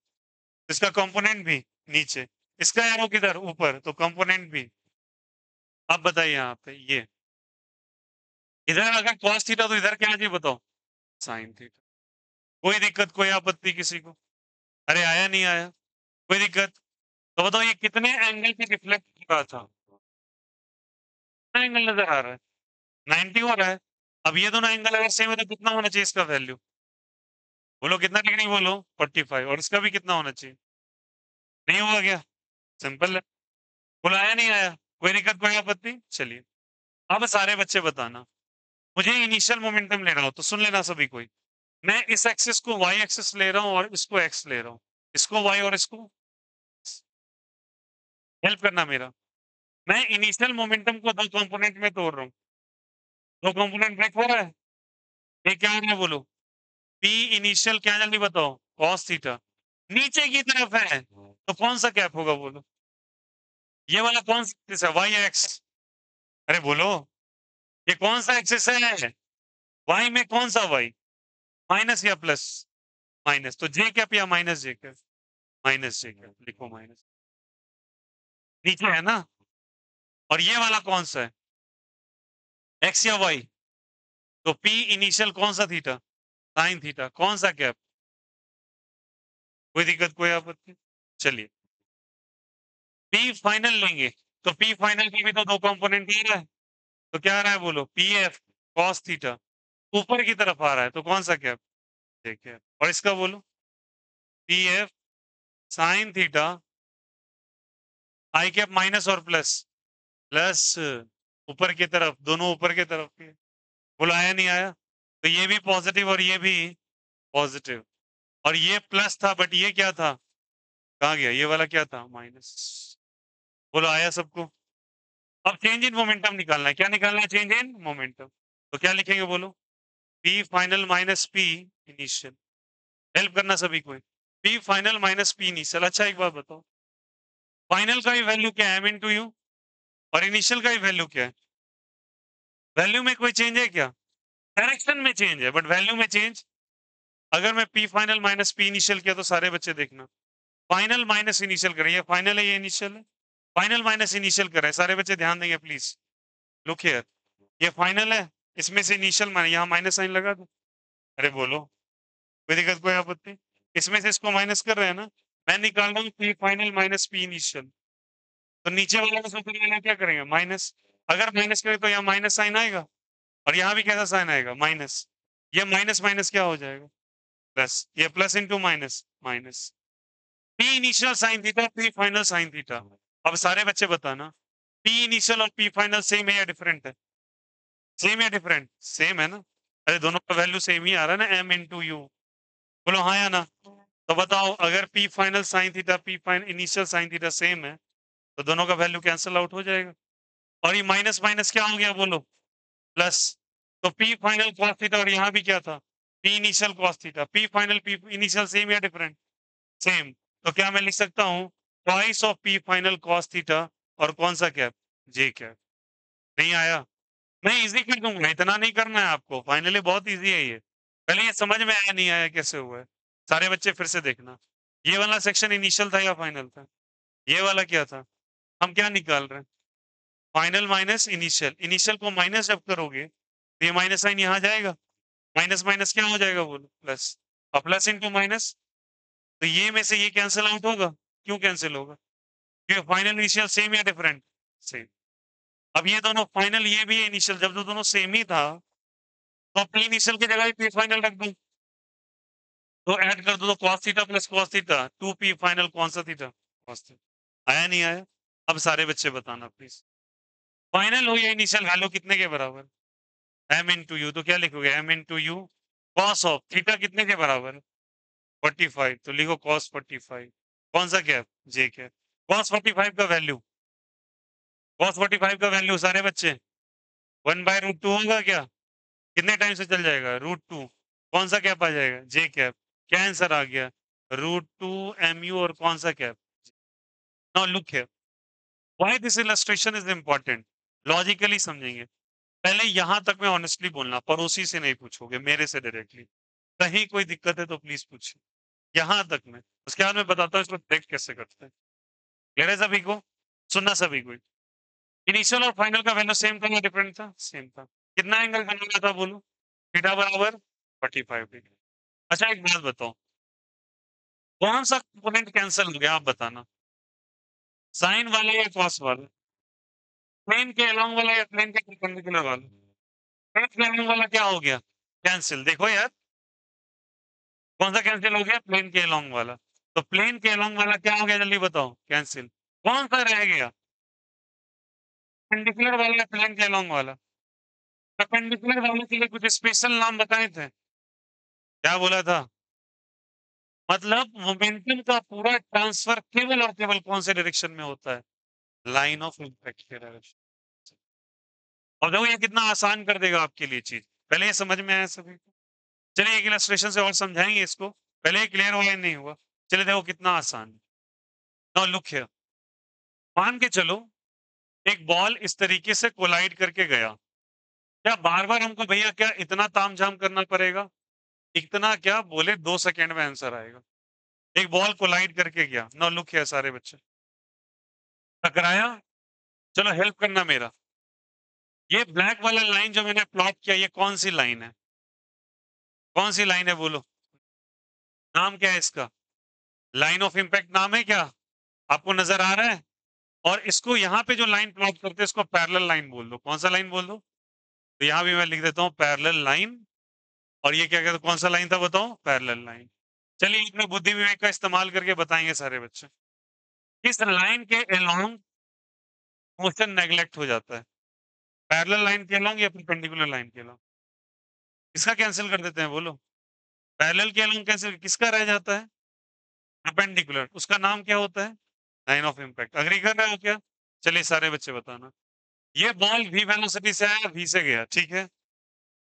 इसका कंपोनेंट भी नीचे। इसका एरो किधर? ऊपर, तो कंपोनेंट भी। अब बताइए यहाँ पे ये, इधर अगर कॉस थीटा तो इधर क्या है जी बताओ? Sine theta. कोई दिक्कत, कोई आपत्ति किसी को? अरे आया नहीं आया? कोई दिक्कत? तो बताओ ये कितने एंगल पे रिफ्लेक्ट हो रहा था? कितना एंगल नजर आ रहा है? 90 हो रहा है। अब ये दोनों एंगल अगर सेम है तो कितना होना चाहिए इसका वैल्यू? बोलो कितना डिग्री बोलो? 45। और इसका भी कितना होना चाहिए? नहीं हुआ क्या? सिंपल है। बोलो आया नहीं आया? कोई दिक्कत, कोई आपत्ति? चलिए अब सारे बच्चे बताना, मुझे इनिशियल मोमेंटम लेना हो तो सुन लेना सभी कोई। मैं इस एक्सिस को वाई एक्सिस ले रहा हूँ और इसको एक्स ले रहा हूँ, इसको वाई और इसको, हेल्प करना मेरा। मैं इनिशियल मोमेंटम को दो कंपोनेंट में तोड़ रहा हूँ, दो कंपोनेंट ब्रेक हो रहा है। ये क्या हो रहा है बोलो? पी इनिशियल क्या, जल्दी बताओ? Cos theta. नीचे की तरफ है तो कौन सा कैप होगा बोलो? ये वाला कौन सा एक्सिस है? Y X. अरे बोलो, ये कौन सा एक्सिस है? वाई में कौन सा वाई? माइनस या प्लस? माइनस। तो जे कैप या माइनस जे कैप? माइनस जे कैप लिखो, माइनस। नीचे है ना? और ये वाला कौन सा है? एक्स या वाई? तो पी इनिशियल कौन सा थीटा? Sine theta. कौन सा कैप? कोई दिक्कत, कोई आपत्ति? चलिए पी फाइनल लेंगे, तो पी फाइनल की भी तो दो कंपोनेंट ही रहा है, तो क्या आ रहा है बोलो, पी एफ कॉस थीटा ऊपर की तरफ आ रहा है, तो कौन सा कैप, देखिए, और इसका बोलो पी एफ साइन थीटा आई कैप माइनस और प्लस, प्लस ऊपर की तरफ, दोनों ऊपर की तरफ के, बोलो आया नहीं आया, तो ये भी पॉजिटिव और ये भी पॉजिटिव, और ये प्लस था बट ये क्या था, कहाँ गया, ये वाला क्या था, माइनस, बोलो आया सबको। अब चेंज इन मोमेंटम निकालना है, क्या निकालना है, चेंज इन मोमेंटम, तो क्या लिखेंगे बोलो, P final minus P initial, help करना सभी को, P final minus P initial. अच्छा एक बात बताओ, फाइनल का ही वैल्यू क्या है, एम इन टू यू, और इनिशियल का ही वैल्यू क्या है, वैल्यू में कोई चेंज है क्या, डायरेक्शन में चेंज है बट वैल्यू में चेंज, अगर मैं P final minus P initial किया तो सारे बच्चे देखना, फाइनल माइनस इनिशियल करें, ये फाइनल है ये इनिशियल है, फाइनल माइनस इनिशियल करें, सारे बच्चे ध्यान देंगे प्लीज, लुक हियर, ये फाइनल है, इसमें से इनिशियल माइनस, यहाँ माइनस साइन लगा दो, अरे बोलो कोई दिक्कत कोई आपत्ति, इसमें से इसको माइनस कर रहे हैं ना, मैं निकाल रहा हूँ P final minus P initial, तो नीचे वाला में से ऊपर वाला क्या करेंगे, माइनस, अगर माइनस करें तो यहाँ माइनस साइन आएगा, और यहाँ भी कैसा साइन आएगा, माइनस, ये माइनस माइनस क्या हो जाएगा, प्लस, ये plus into minus minus, P initial sine theta P final sine theta, अब सारे बच्चे बताना, पी इनिशियल और पी फाइनल सेम है या डिफरेंट है, सेम या डिफरेंट, सेम है ना, अरे दोनों का वैल्यू सेम ही आ रहा है ना, एम इंटू यू, बोलो हाँ या ना, तो बताओ अगर P final sine theta P final initial sine theta same है, तो दोनों का वैल्यू कैंसिल आउट हो जाएगा, और ये माइनस माइनस क्या हो गया बोलो, प्लस, तो पी फाइनल कॉस थीटा, और यहाँ भी क्या था, P initial cos theta, P final P initial same या डिफरेंट, सेम, तो क्या मैं लिख सकता हूँ twice of P final cos theta, और कौन सा कैप, जे कैप, नहीं आया, मैं इजी कर दूंगा, इतना नहीं करना है आपको, फाइनली बहुत इजी है ये, पहले ये समझ में आया नहीं आया कैसे हुआ है, सारे बच्चे फिर से देखना, ये वाला सेक्शन इनिशियल था या फाइनल था, ये वाला क्या था, हम क्या निकाल रहे हैं, फाइनल माइनस इनिशियल, इनिशियल को माइनस जब करोगे तो ये माइनस साइन यहाँ जाएगा, माइनस माइनस क्या हो जाएगा बोलो, प्लस, और प्लस इंटू माइनस, तो ये में से ये कैंसिल आउट होगा, क्यों कैंसिल होगा, क्योंकि फाइनल इनिशियल सेम या डिफरेंट, सेम, अब ये दोनों फाइनल ये भी है इनिशियल, जब दोनों सेम ही था तो पी इनिशियल की जगह पी फाइनल रख दूं, तो ऐड कर दो, तो cos theta plus cos theta 2p final कौन सा थीटा, cos थीटा, आया नहीं आया, अब सारे बच्चे बताना प्लीज, फाइनल हो या इनिशियल वैल्यू कितने के बराबर, m इंटू यू, तो क्या लिखोगे m into you cos of theta कितने के बराबर, 45, तो लिखो cos 45, कौन सा कैप, जे कैप, cos 45 का वैल्यू, cos 45 का वैल्यू सारे बच्चे 1/√2 होगा क्या, कितने टाइम से चल जाएगा, √2, कौन सा कैप आ जाएगा, जे कैप, क्या आंसर आ गया, √2 mu, और कौन सा cap, now look here, why this illustration is important, logically समझेंगे, पहले यहां तक मैं ऑनेस्टली बोलना, पड़ोसी से नहीं पूछोगे, मेरे से डायरेक्टली, कहीं कोई दिक्कत है तो प्लीज पूछिए, यहां तक मैं, उसके बाद मैं बताता हूँ इसको ब्रेक कैसे करते हैं, क्लियर है सभी को, सुनना सभी को, इनिशियल और फाइनल का वैल्यू सेम था या डिफरेंट था, सेम था, कितना एंगल बनेगा था बोलो, थीटा बराबर 45 डिग्री, अच्छा एक बात बताओ, कौन सा कंपोनेंट कैंसिल हो गया आप बताना, साइन वाला या कॉस वाला, प्लेन के अलोंग वाला या प्लेन के परपेंडिकुलर वाला, प्लेन के अलोंग वाला क्या हो गया, कैंसिल, देखो यार कौन सा कैंसिल हो गया, प्लेन के अलोंग वाला, तो प्लेन के अलोंग वाला क्या हो गया जल्दी बताओ, कैंसिल, कौन सा रह गया, परपेंडिकुलर वाला या प्लेन के अलोंग वाला, परपेंडिकुलर वाले के लिए कुछ स्पेशल नाम बताए थे, क्या बोला था, मतलब मोमेंटम का पूरा ट्रांसफर केवल और केवल कौन से डायरेक्शन में होता है, लाइन ऑफ इम्पैक्ट के डायरेक्शन, और देखो ये कितना आसान कर देगा आपके लिए चीज, पहले ये समझ में आया सभी को, चलिए एक इलस्ट्रेशन से और समझाएंगे इसको, पहले ये क्लियर हुआ या नहीं हुआ, चलिए देखो कितना आसान है, नाउ लुक हियर, मान के चलो एक बॉल इस तरीके से कोलाइड करके गया, क्या बार बार हमको भैया क्या इतना तामझाम करना पड़ेगा, इतना क्या बोले 2 सेकेंड में आंसर आएगा, एक बॉल कोलाइड करके गया, नाउ लुक हियर सारे बच्चे, टकराया, चलो हेल्प करना मेरा, ये ब्लैक वाला लाइन जो मैंने प्लॉट किया ये कौन सी लाइन है, कौन सी लाइन है बोलो, नाम क्या है इसका, लाइन ऑफ इम्पैक्ट नाम है क्या, आपको नजर आ रहा है? और इसको यहाँ पे जो लाइन प्लॉट करते हैं इसको पैरेलल लाइन बोल दो। कौन सा लाइन बोल दो? तो यहाँ भी मैं लिख देता हूँ पैरेलल लाइन। और ये क्या कहते, कौन सा लाइन था बताओ? Parallel line. चलिए अपने बुद्धि विवेक का इस्तेमाल करके बताएंगे सारे बच्चे। किस लाइन के अलोंग मोशन नेग्लेक्ट हो जाता है? पैरेलल लाइन के अलोंग या परपेंडिकुलर लाइन के अलोंग? इसका कैंसिल कर देते हैं, बोलो। पैरेलल के अलोंग कैंसिल, किसका रह जाता है? परपेंडिकुलर। उसका नाम क्या होता है? Line of impact. अग्री कर रहे हो क्या? चलिए सारे बच्चे बताना। ये बॉल v वेलोसिटी से आया, v से गया, ठीक है।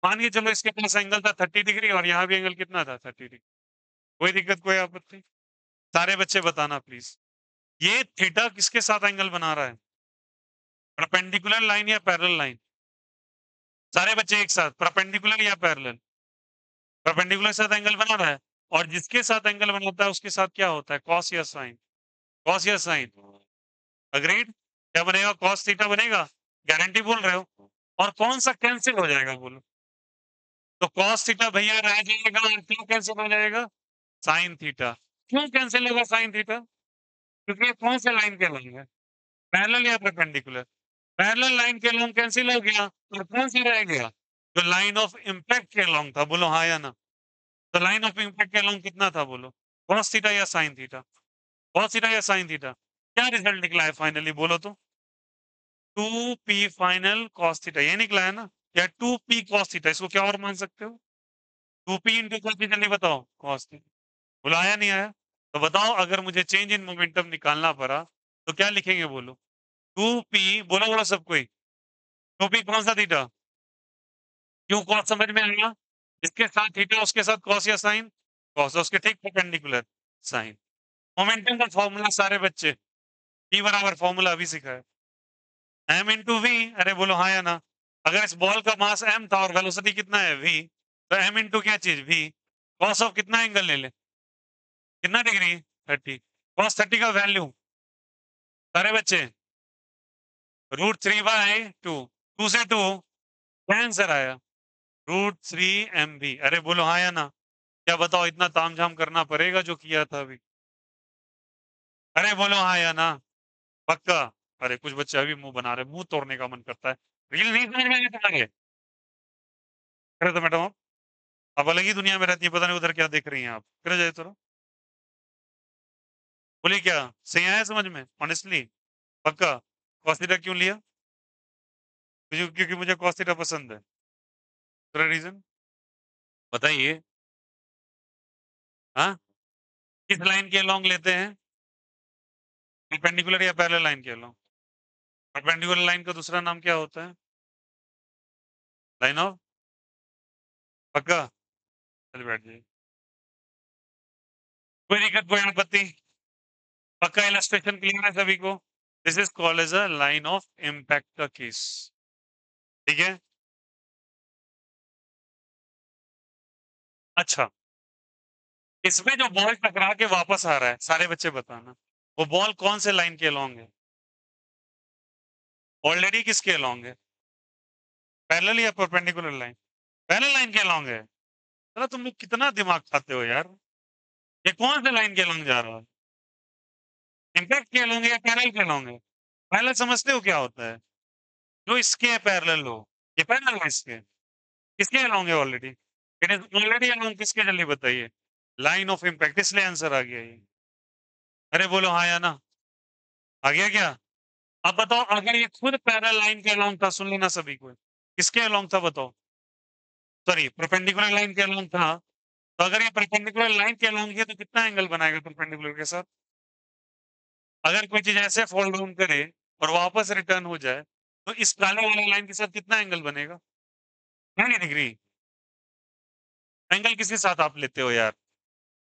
मान के चलो इसके पास एंगल था 30 डिग्री और यहाँ भी एंगल कितना था? 30 डिग्री। कोई दिक्कत, कोई आपत्ति? सारे बच्चे बताना प्लीज। ये थीटा किसके साथ एंगल बना रहा है? परपेंडिकुलर लाइन या पैरेलल लाइन? सारे बच्चे एक साथ, परपेंडिकुलर या पैरेलल? परपेंडिकुलर साथ एंगल बना रहा है। और जिसके साथ एंगल बनाता है उसके साथ क्या होता है? कॉस या साइन? कॉस या साइन? अग्रीड। क्या बनेगा? कॉस थीटा बनेगा। गारंटी बोल रहे हो? और कौन सा कैंसिल हो जाएगा बोलो? तो कॉस थीटा भैया रह जाएगा और क्या कैंसिल हो जाएगा? Sine theta. क्यों कैंसिल होगा साइन थीटा? क्योंकि ये कौन से लाइन के अलोंग है? पैरेलल या परपेंडिकुलर? पैरेलल लाइन के अलोंग कैंसिल हो गया और कौन सा रह गया? जो लाइन ऑफ इम्पैक्ट के अलोंग था, बोलो हाँ या ना? तो लाइन ऑफ इम्पैक्ट के अलोंग कितना था बोलो? कॉस थीटा या साइन थीटा? कॉस थीटा या साइन थीटा? क्या रिजल्ट निकला है फाइनली, बोलो तो? 2p फाइनल कॉस थीटा, ये निकला है ना? या 2p कॉस थीटा, इसको क्या और मान सकते हो? 2p इंटू कॉस थीटा, नहीं बताओ कॉस थीटा। बुलाया नहीं आया? तो बताओ अगर मुझे चेंज इन मोमेंटम निकालना पड़ा तो क्या लिखेंगे बोलो? 2p, बोलो बोलो सब कोई। 2p कौन सा थीटा? क्यों कॉस समझ में आया? इसके साथ थीटा, उसके साथ कॉस या साइन? कॉस, उसके ठीक परपेंडिकुलर साइन। मोमेंटम का फॉर्मूला सारे बच्चे, p बराबर फॉर्मूला अभी सिखाया, m इंटू वी। अरे बोलो हाँ या ना? अगर इस बॉल का मास m था और वेलोसिटी कितना है v, तो m इंटू क्या चीज? v। कॉस ऑफ कितना एंगल ले ले? कितना डिग्री? 30। कॉस 30 का वैल्यू सारे बच्चे √3/2। 2 से 2 क्या आंसर आया? √3 MV। अरे बोलो हाँ या ना? क्या बताओ, इतना तामझाम करना पड़ेगा जो किया था अभी? अरे बोलो हाँ या ना? पक्का? अरे कुछ बच्चे अभी मुंह बना रहे, मुंह तोड़ने का मन करता है। रील नहीं समझ में आया तुम्हारे? अरे तो मैडम आप अलग ही दुनिया में रहती है, पता नहीं उधर क्या देख रही हैं आप। फिर जाए तो बोलिए, क्या सही आया समझ में ऑनेस्टली? पक्का? कॉस्टिटा क्यों लिया? क्योंकि मुझे कॉस्टिटा पसंद है। दूसरा रीजन बताइए। हाँ, किस लाइन के लॉन्ग लेते हैं? परपेंडिकुलर या पैरेलल लाइन के लॉन्ग? परपेंडिकुलर लाइन का दूसरा नाम क्या होता है? Line of. पक्का? चल बैठ जाइए। कोई दिक्कत, कोई आपत्ति? पक्का इलस्ट्रेशन क्लियर है सभी को? This is called as a line of impact का केस। ठीक है। अच्छा, इसमें जो बॉल टकरा के वापस आ रहा है, सारे बच्चे बताना, वो बॉल कौन से लाइन के अलोंग है? ऑलरेडी किसके अलोंग है? पैरेलल या परपेंडिकुलर लाइन? पैरेलल लाइन के अलोंग है। चलो तुम लोग कितना दिमाग खाते हो यार। ये कौन से लाइन के अलोंग जा रहा है? इम्पैक्ट के अलोंग है या पैरेलल के अलोंग है? पैरेलल समझते हो क्या होता है? जो इसके पैरेलल हो, ये पैरेलल है इसके। किसके अलोंग है already? It is already along किसके, जल्दी बताइए। लाइन ऑफ इम्पैक्ट, इसलिए आंसर आ गया ये। अरे बोलो हाँ या ना? आ गया क्या? अब बताओ, अगर ये खुद पैरेलल लाइन के अलोंग था, सुन लेना सभी को, किसके अलोंग था बताओ? सॉरी, परपेंडिकुलर लाइन के अलोंग था। तो अगर ये परपेंडिकुलर लाइन के अलोंग है तो कितना एंगल बनाएगा परपेंडिकुलर के साथ? अगर कोई चीज ऐसे फॉल डाउन करे और वापस रिटर्न हो जाए तो इस काले वाले लाइन के साथ कितना एंगल बनेगा? 90 डिग्री। एंगल किसके साथ आप लेते हो यार?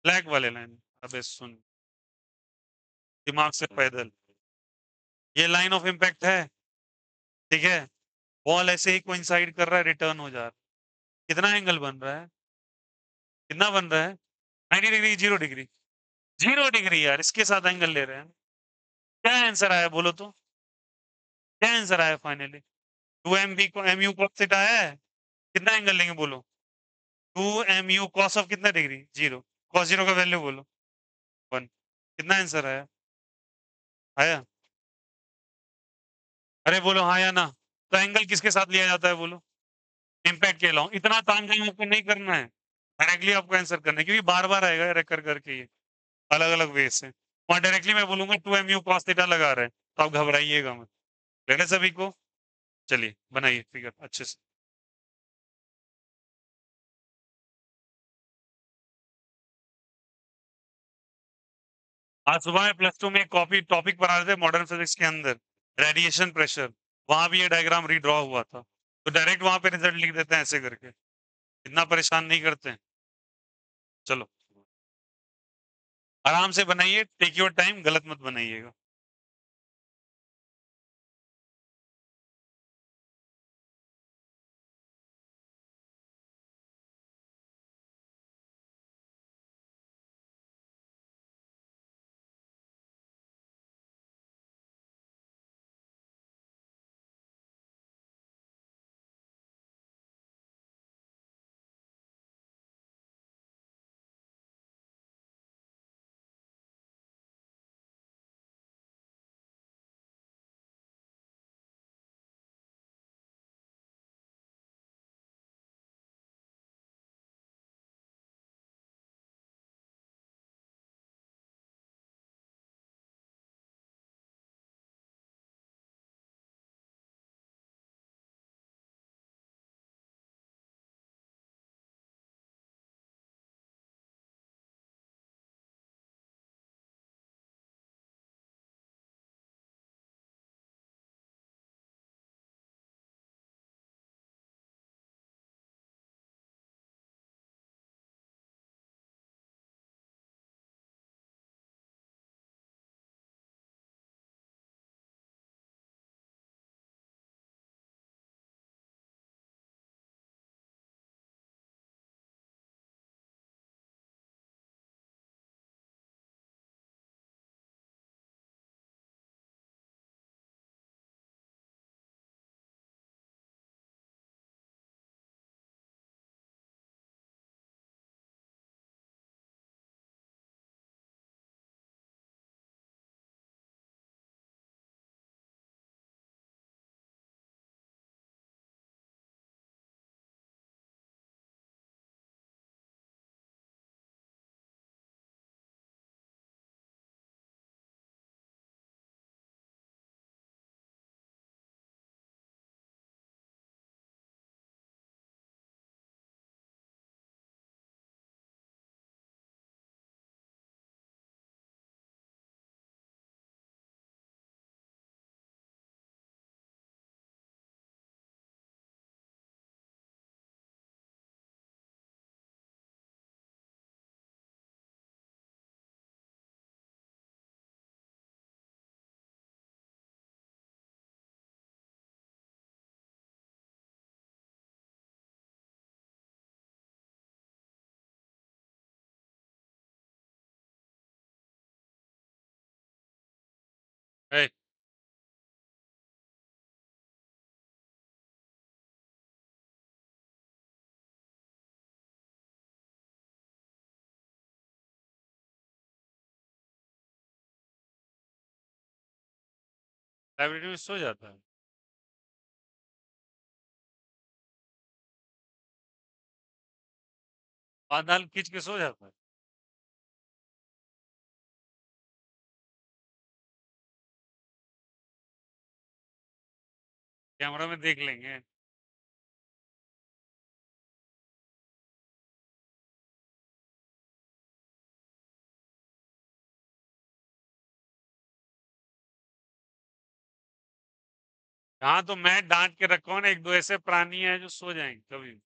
ब्लैक वाले लाइन। अबे सुन, दिमाग से पैदल। ये लाइन ऑफ इम्पैक्ट है, ठीक है। बॉल ऐसे ही कोइंसाइड कर रहा है, रिटर्न हो जा रहा है। कितना एंगल बन रहा है? कितना बन रहा है? 90 डिग्री, 0 डिग्री? 0 डिग्री यार, इसके साथ एंगल ले रहे हैं। क्या आंसर आया बोलो तो? क्या आंसर आया फाइनली? 2 MV को MU कॉस थीटा है। कितना एंगल लेंगे बोलो? 2 MU कॉस ऑफ कितना डिग्री? 0। कॉस 0 का वैल्यू बोलो। 1। कितना आंसर आया? आया? अरे बोलो हाँ या ना। तो एंगल किसके साथ लिया जाता है बोलो? इम्पैक्ट के अलाउ। इतना तामझाम आपको नहीं करना है, डायरेक्टली आपको आंसर करना है, क्योंकि बार बार आएगा यार कर करके ये अलग अलग वे से। वहां डायरेक्टली मैं बोलूंगा 2 mu cos थीटा लगा रहे हैं, तो आप घबराइएगा मत। ले रहे सभी को? चलिए बनाइए फिगर अच्छे से। आज सुबह में +2 में एक कॉपी टॉपिक पढ़ा रहे थे मॉडर्न फिजिक्स के अंदर, रेडिएशन प्रेशर। वहां भी ये डायग्राम रीड्रॉ हुआ था, तो डायरेक्ट वहां पे रिजल्ट लिख देते हैं ऐसे करके, इतना परेशान नहीं करते हैं। चलो आराम से बनाइए, टेक योर टाइम, गलत मत बनाइएगा। है लाइब्रेरी में सो जाता है। बादल खींच के सो जाता है। कैमरा में देख लेंगे। हाँ तो मैं डांट के रखा हूँ ना, एक दो ऐसे प्राणी हैं जो सो जाएंगे कभी भी।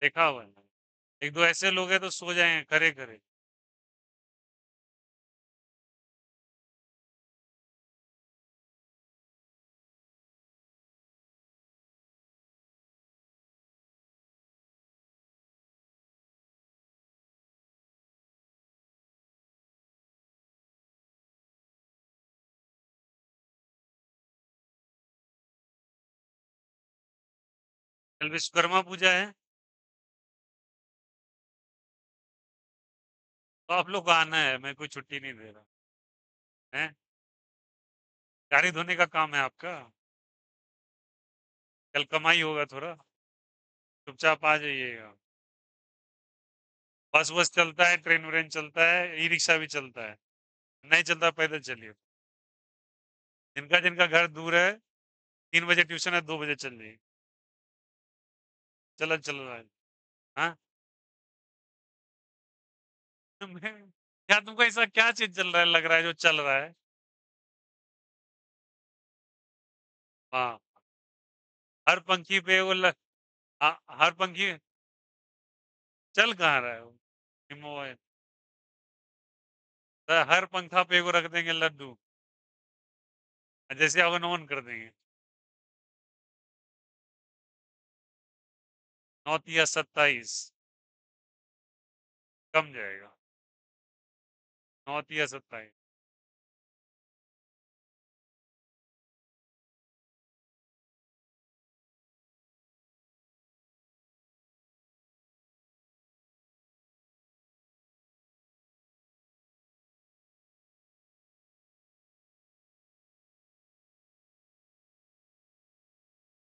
देखा हुआ है। एक दो ऐसे लोग हैं तो सो जाएंगे खरे खरे। कल विश्वकर्मा पूजा है। तो आप लोग को आना है, मैं कोई छुट्टी नहीं दे रहा है। गाड़ी धोने का काम है आपका? कल कमाई होगा थोड़ा, चुपचाप आ जाइएगा। बस बस चलता है, ट्रेन व्रेन चलता है, ई रिक्शा भी चलता है। नहीं चलता पैदल चलिए। जिनका जिनका घर दूर है, 3 बजे ट्यूशन है, 2 बजे चल जाइए। चलो चलो भाई। हाँ। क्या तुमको ऐसा क्या चीज चल रहा है, लग रहा है जो चल रहा है? हाँ। हर पंखी पे वो हर पंखी चल कहाँ रहा है वो? मोबाइल। तो हर पंखा पे को रख देंगे लड्डू, जैसे अवन ऑन कर देंगे। 9 या 27 कम जाएगा। 9 या 27।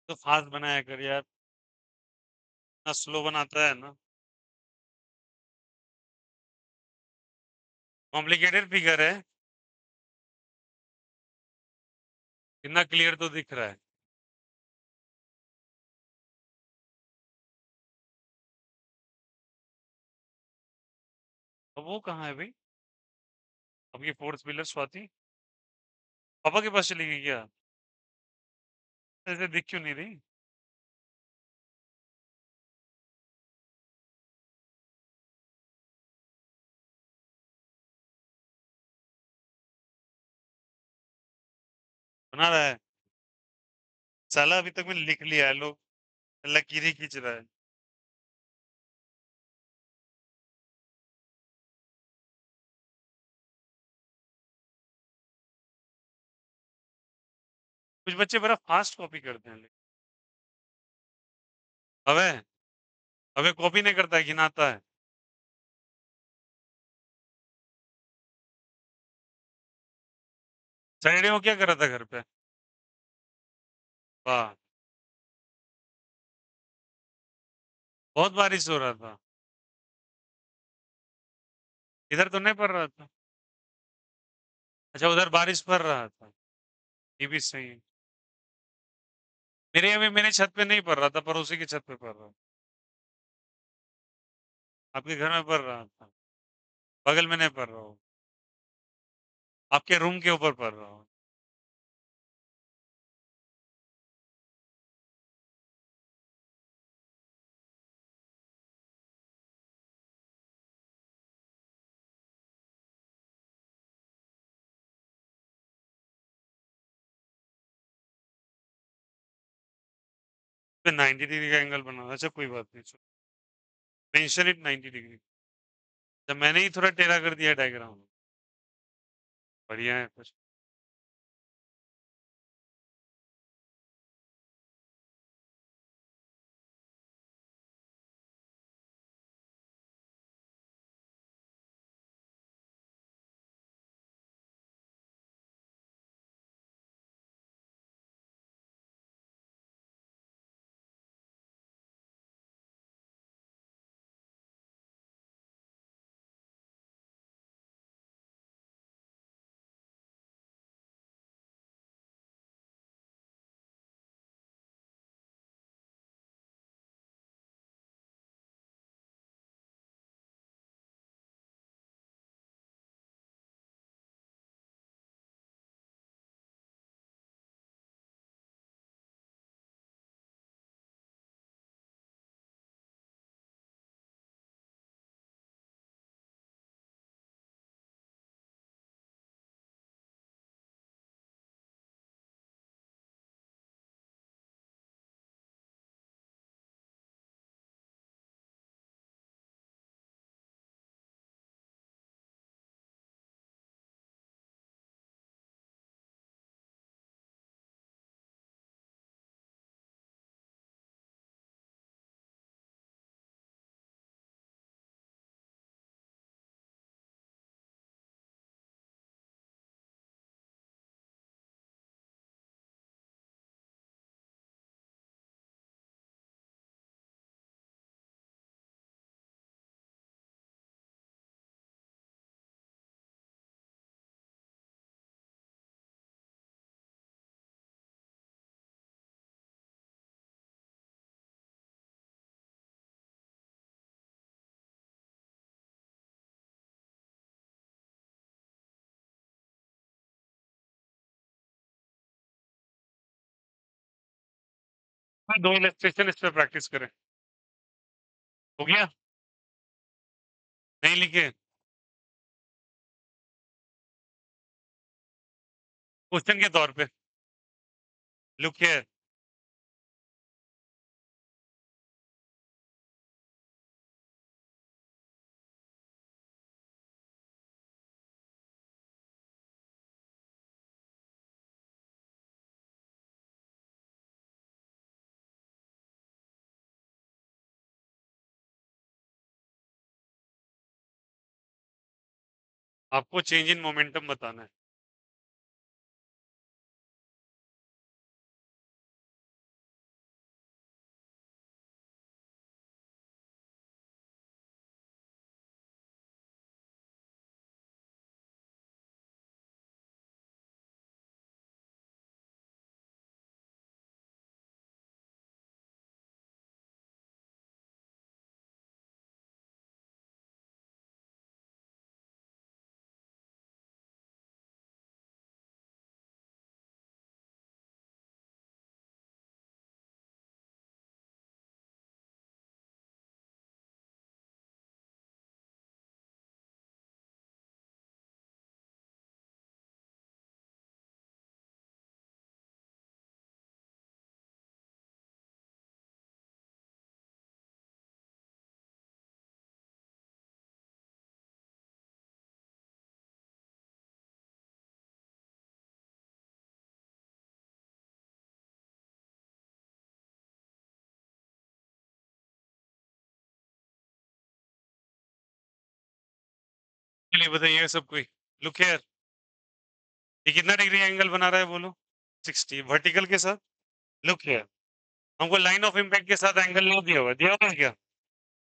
तो फास्ट बनाया कर यार, ना स्लो बनाता है ना। कॉम्प्लिकेटेड फिगर है। कितना क्लियर तो दिख रहा है। अब वो कहाँ है भाई? अब ये फोर्थ व्हीलर स्वाति पापा के पास चली गई क्या? ऐसे दिख क्यों नहीं रही? बना रहा है। साला अभी तक मैंने लिख लिया है, लोग लकीर ही खींच रहा है। कुछ बच्चे बड़ा फास्ट कॉपी करते हैं, लेकिन अबे अबे कॉपी नहीं करता है, गिनाता है। सैटरडे को क्या कर रहा था घर पे? वाह। बहुत बारिश हो रहा था। इधर तो नहीं पड़ रहा था। अच्छा, उधर बारिश पड़ रहा था। ये भी सही है। मेरे अभी मेरे छत पे नहीं पड़ रहा था, पड़ोसी की छत पे पड़ रहा था। आपके घर में पड़ रहा था। बगल में नहीं पड़ रहा हो। आपके रूम के ऊपर पड़ रहा हो। पे 90 डिग्री का एंगल बना। अच्छा कोई बात नहीं। Mention it 90 degree. जब मैंने ही थोड़ा टेढ़ा कर दिया डायग्राम। बढ़िया है कुछ। दो इलस्ट्रेशन इस पे प्रैक्टिस करें। हो गया? नहीं लिखे? क्वेश्चन के तौर पे लुक हियर। आपको चेंज इन मोमेंटम बताना है। चलिए बताइए सब कोई। Look here. ये कितना डिग्री एंगल बना रहा है बोलो? 60 वर्टिकल के साथ। लुक हियर, हमको लाइन ऑफ इम्पैक्ट के साथ एंगल नहीं दिया हुआ है क्या?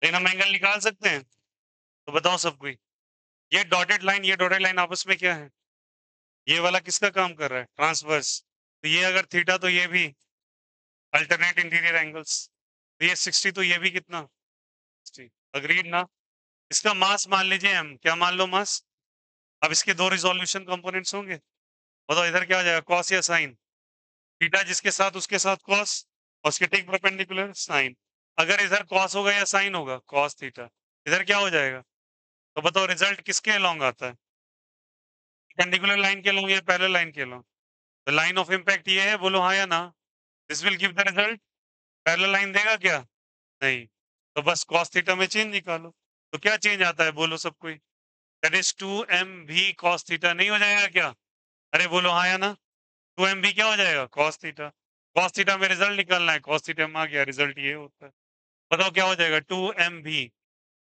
लेकिन हम एंगल निकाल सकते हैं। तो बताओ सब कोई, ये डॉटेड लाइन आपस में क्या है? ये वाला किसका काम कर रहा है? ट्रांसवर्स। तो ये अगर थीटा तो ये भी अल्टरनेट इंटीरियर एंगल्स। तो ये 60 तो ये भी कितना? 60। अग्रीड ना? इसका मास मान लीजिए m। क्या मान लो मास? अब इसके दो रिजोल्यूशन कंपोनेंट्स होंगे। बताओ इधर क्या हो जाएगा, कॉस या साइन? थीटा जिसके साथ उसके साथ कॉस, और उसके ठीक परपेंडिकुलर साइन। अगर इधर कॉस होगा या साइन होगा? Cos theta. इधर क्या हो जाएगा? तो बताओ रिजल्ट किसके अलोंग आता है? परपेंडिकुलर लाइन के अलोंग या पैरेलल लाइन के अलोंग? तो लाइन ऑफ इम्पैक्ट ये है, बोलो हाँ या ना? This will give the result. Parallel line देगा क्या? नहीं। तो बस cos थीटा में चेंज निकालो। तो क्या चेंज आता है बोलो सब कोई? That is 2mv cos theta. नहीं हो जाएगा क्या? अरे बोलो हाँ या ना? 2mv क्या हो जाएगा? cos theta. cos थीटा में रिजल्ट निकालना है, cos थीटा में आ गया, रिजल्ट ये होता है। बताओ क्या हो जाएगा? 2mv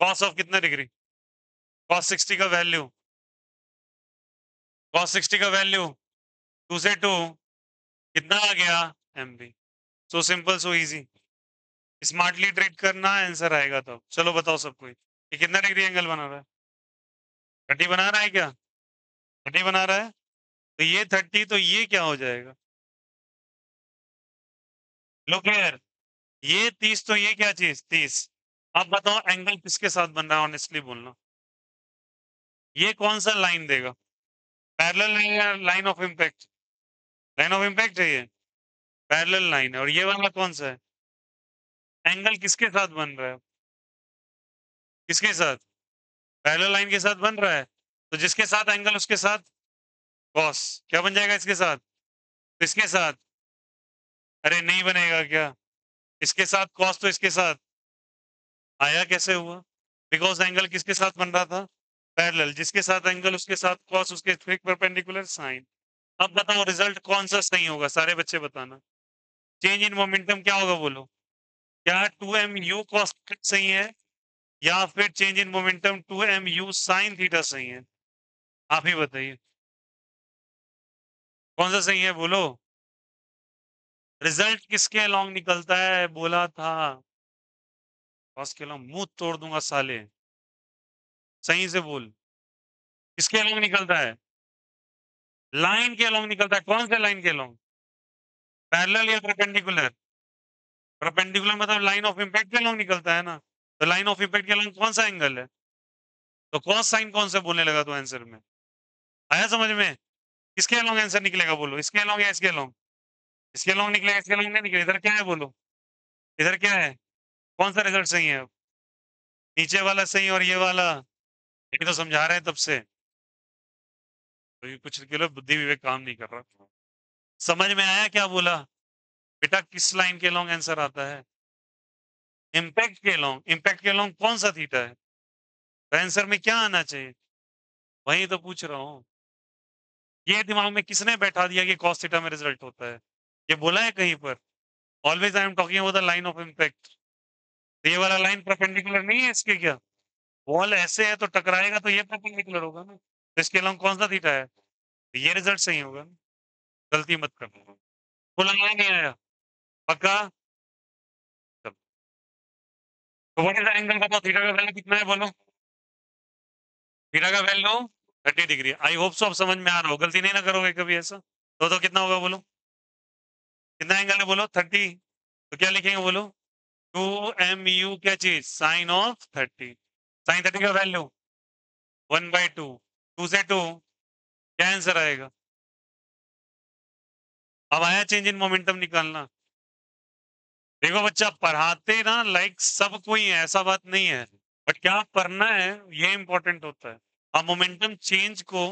cos ऑफ कितना डिग्री? cos 60 का वैल्यू, cos 60 का वैल्यू 2 से 2 कितना आ गया? mv। So simple so easy. Smartly treat करना, आंसर आएगा। तब चलो बताओ सब कोई, ये कितना डिग्री एंगल बना रहा है? 30 बना रहा है क्या? 30 बना रहा है। तो ये 30, तो ये क्या हो जाएगा? लुक हियर, ये 30 तो ये क्या चीज 30। अब बताओ एंगल किसके साथ बन रहा है, ऑनेस्टली बोलना। ये कौन सा लाइन देगा? पैरेलल लाइन या line of impact? Line of impact है ये। पैरेलल लाइन है। और ये वाला कौन सा है? एंगल किसके साथ बन रहा है? किसके साथ? पैरेलल लाइन के साथ बन रहा है। तो जिसके साथ एंगल उसके साथ कॉस। क्या बन जाएगा इसके साथ? इसके साथ। अरे नहीं बनेगा क्या? इसके साथ कॉस तो इसके साथ आया कैसे हुआ? बिकॉज एंगल किसके साथ बन रहा था? पैरेलल। जिसके साथ एंगल उसके साथ कॉस, उसके ठीक परपेंडिकुलर साइन। अब बताओ रिजल्ट कौन सा सही होगा, सारे बच्चे बताना। चेंज इन मोमेंटम क्या होगा बोलो? क्या 2mu cos सही है, या फिर change in momentum 2mu sin theta सही है? आप ही बताइए कौन सा सही है बोलो। रिजल्ट किसके अलोंग निकलता है बोला था? cos के अलोंग मुंह तोड़ दूंगा साले। सही से बोल। किसके अलोंग निकलता है? लाइन के अलोंग निकलता है। कौन से लाइन के अलोंग? पैरेलल या परपेंडिकुलर? परपेंडिकुलर मतलब लाइन ऑफ इम्पैक्ट के अलोंग निकलता है ना। तो लाइन ऑफ इम्पैक्ट के अलोंग कौन सा एंगल है? तो कॉस साइन कौन से बोलने लगा तो आंसर में? आया समझ में? किसके अलोंग आंसर निकलेगा बोलो, इसके अलोंग या इसके अलोंग? इसके अलोंग निकलेगा, इसके अलोंग नहीं निकलेगा। इधर क्या है बोलो? इधर क्या है, कौन सा रिजल्ट सही है? नीचे वाला सही और ये वाला, ये तो समझा रहे हैं तब से, तो ये कुछ किलो बुद्धि विवेक काम नहीं कर रहा। समझ में आया क्या बोला बेटा? किस लाइन के लॉन्ग आंसर आता है? इम्पैक्ट के लॉन्ग। इम्पैक्ट के लॉन्ग कौन सा थीटा है? तो आंसर में क्या आना चाहिए? वही तो पूछ रहा हूँ। ये दिमाग में किसने बैठा दिया कि cos थीटा में रिजल्ट होता है? ये बोला है कहीं पर? Always I am talking about the line of impact. ये वाला लाइन परपेंडिकुलर नहीं है इसके क्या? वॉल ऐसे है तो टकराएगा तो ये परपेंडिकुलर होगा ना, तो इसके लॉन्ग कौन सा थीटा है? तो ये रिजल्ट सही होगा ना। गलती मत करना। बोला आया नहीं आया? पक्का? चलो। तो व्हाट इज द एंगल बताओ, थीटा का वैल्यू कितना है बोलो? थीटा का value 30 degree. I hope so अब समझ में आ रहा हो, गलती नहीं ना करोगे कभी ऐसा। तो कितना होगा बोलो? कितना एंगल है बोलो? 30। तो क्या लिखेंगे बोलो? 2 mu क्या चीज? Sign of 30। साइन 30 का वैल्यू 1/2। 2 से 2 क्या आंसर आएगा? अब आया चेंज इन मोमेंटम निकालना। देखो बच्चा, पढ़ाते ना लाइक सब कोई है, ऐसा बात नहीं है, बट क्या करना है ये इंपॉर्टेंट होता है। अब मोमेंटम चेंज को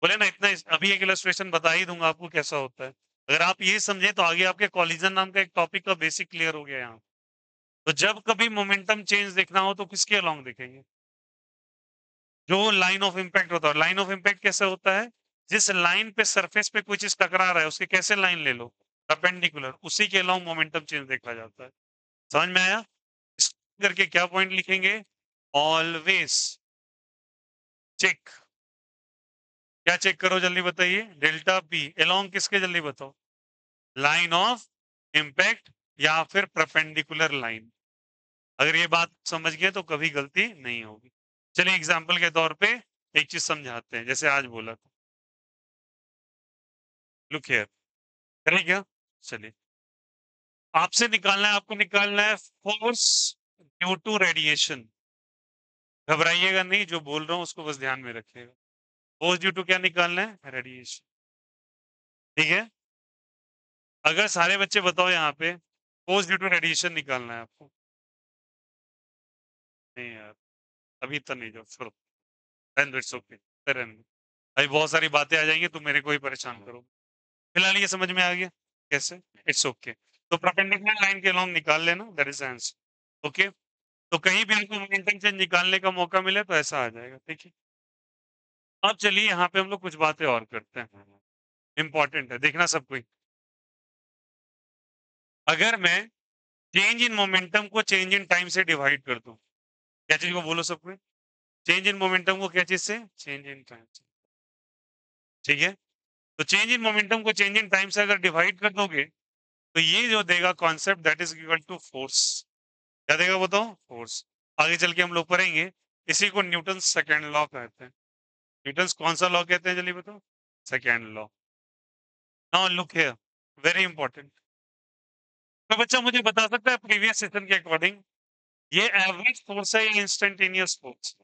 बोले ना, इतना अभी एक इलस्ट्रेशन बता ही दूंगा आपको कैसा होता है। अगर आप ये समझे तो आगे आपके कॉलिजन नाम का एक टॉपिक का बेसिक क्लियर हो गया यहाँ। तो जब कभी मोमेंटम चेंज देखना हो तो किसके अलोंग देखेंगे? जो लाइन ऑफ इम्पैक्ट होता है। लाइन ऑफ इम्पैक्ट कैसे होता है? जिस लाइन पे सरफेस पे कोई चीज टकरा रहा है उसके कैसे लाइन ले लो? परपेंडिकुलर, उसी के अलोंग मोमेंटम चेंज देखा जाता है। समझ में आया? इस करके क्या पॉइंट लिखेंगे? Always check. क्या चेक करो जल्दी बताइए? डेल्टा पी अलोंग किसके, जल्दी बताओ? लाइन ऑफ इम्पैक्ट या फिर परपेंडिकुलर लाइन। अगर ये बात समझ गए तो कभी गलती नहीं होगी। चलिए एग्जाम्पल के तौर पे एक चीज समझाते हैं, जैसे आज बोला था। लुक हियर, करें क्या? चलिए, आपसे निकालना है, आपको निकालना है फोर्स ड्यू टू रेडिएशन। घबराइएगा नहीं, जो बोल रहा हूं उसको बस ध्यान में रखिएगा। फोर्स ड्यू टू क्या निकालना है? रेडिएशन। ठीक है? अगर सारे बच्चे बताओ यहाँ पे, फोर्स ड्यू टू रेडिएशन निकालना है आपको। नहीं यार, अभी तो नहीं, जाओ छोड़ो, रहने दो, इट्स ओके, रहने दो। अभी बहुत सारी बातें आ जाएंगी, तुम मेरे को ही परेशान करो। फिलहाल ये समझ में आ गया कैसे? It's okay. तो परपेंडिकुलर लाइन के लॉन्ग निकाल लेना, दैट इज आंसर। ओके, तो कहीं भी आपको मोमेंटम चेंज निकालने का मौका मिले तो ऐसा आ जाएगा। ठीक है, अब चलिए यहाँ पे हम लोग कुछ बातें और करते हैं, इंपॉर्टेंट है, देखना सब कोई। अगर मैं चेंज इन मोमेंटम को चेंज इन टाइम से डिवाइड कर दूं, क्या चीज को बोलो सब कोई? चेंज इन मोमेंटम को क्या चीज से? चेंज इन टाइम से। ठीक है, तो चेंज इन मोमेंटम को चेंज इन टाइम से अगर डिवाइड कर दोगे तो ये जो देगा concept, that is equal to force. क्या देगा बताओ? फोर्स। आगे चल के हम लोग पढ़ेंगे, इसी को न्यूटन सेकेंड लॉ कहते हैं। न्यूटन कौन सा लॉ कहते हैं जल्दी बताओ? Second law. Now look here, very important. तो बच्चा मुझे बता सकता है प्रीवियस सेशन के अकॉर्डिंग ये एवरेज फोर्स है या इंस्टेंटेनियस फोर्स?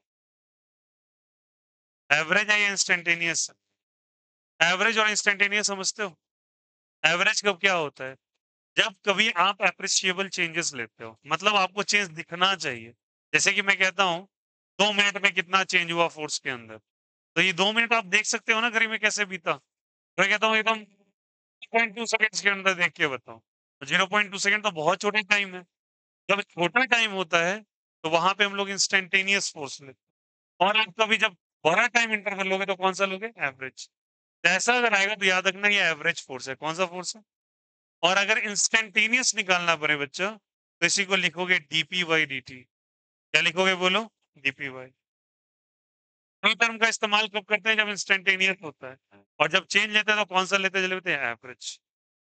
एवरेज है या इंस्टेंटेनियस? एवरेज और इंस्टेंटेनियस समझते हो? एवरेज कब क्या होता है? जब कभी आप अप्रिशिएबल चेंजेस लेते हो, मतलब आपको चेंज दिखना चाहिए। जैसे कि मैं कहता हूँ 2 मिनट में कितना चेंज हुआ फोर्स के अंदर, तो ये 2 मिनट आप देख सकते हो ना घड़ी में कैसे बीता। तो मैं कहता हूँ एकदम 0.2 सेकेंड के अंदर देख के बताओ। 0.2 सेकेंड तो बहुत छोटा टाइम है। जब छोटा टाइम होता है तो वहां पे हम लोग इंस्टेंटेनियस फोर्स लेते हैं, और आप कभी जब बड़ा टाइम इंटरवल लोगे तो कौन सा लोगे? एवरेज। ऐसा अगर आएगा तो याद रखना ये एवरेज फोर्स है। कौन सा फोर्स है? और अगर इंस्टेंटेनियस निकालना पड़े बच्चा तो इसी को लिखोगे डीपी बाई डी टी। क्या लिखोगे बोलो? DP by. टू टर्म का इस्तेमाल कब करते हैं? जब इंस्टेंटेनियस होता है। और जब चेंज लेते हैं तो कौन सा लेते चले हैं? एवरेज।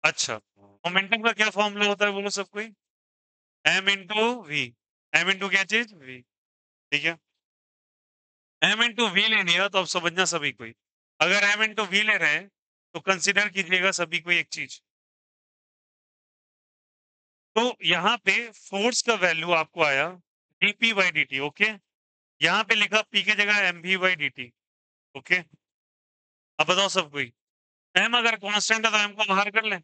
अच्छा, मोमेंटम का क्या फॉर्मूला होता है बोलो सब कोई? M into V. M into क्या चीज? वी। ठीक है, एम इंटू वी ले लिया तो अब समझना सभी कोई। अगर एम इंटू वी ले रहे हैं तो कंसिडर कीजिएगा सभी को एक चीज। तो यहाँ पे फोर्स का वैल्यू आपको आया dp by D T. Okay, यहाँ पे लिखा p की जगह M V by D T. Okay, अब बताओ सब कोई, m अगर कांस्टेंट है तो m को बाहर कर लें।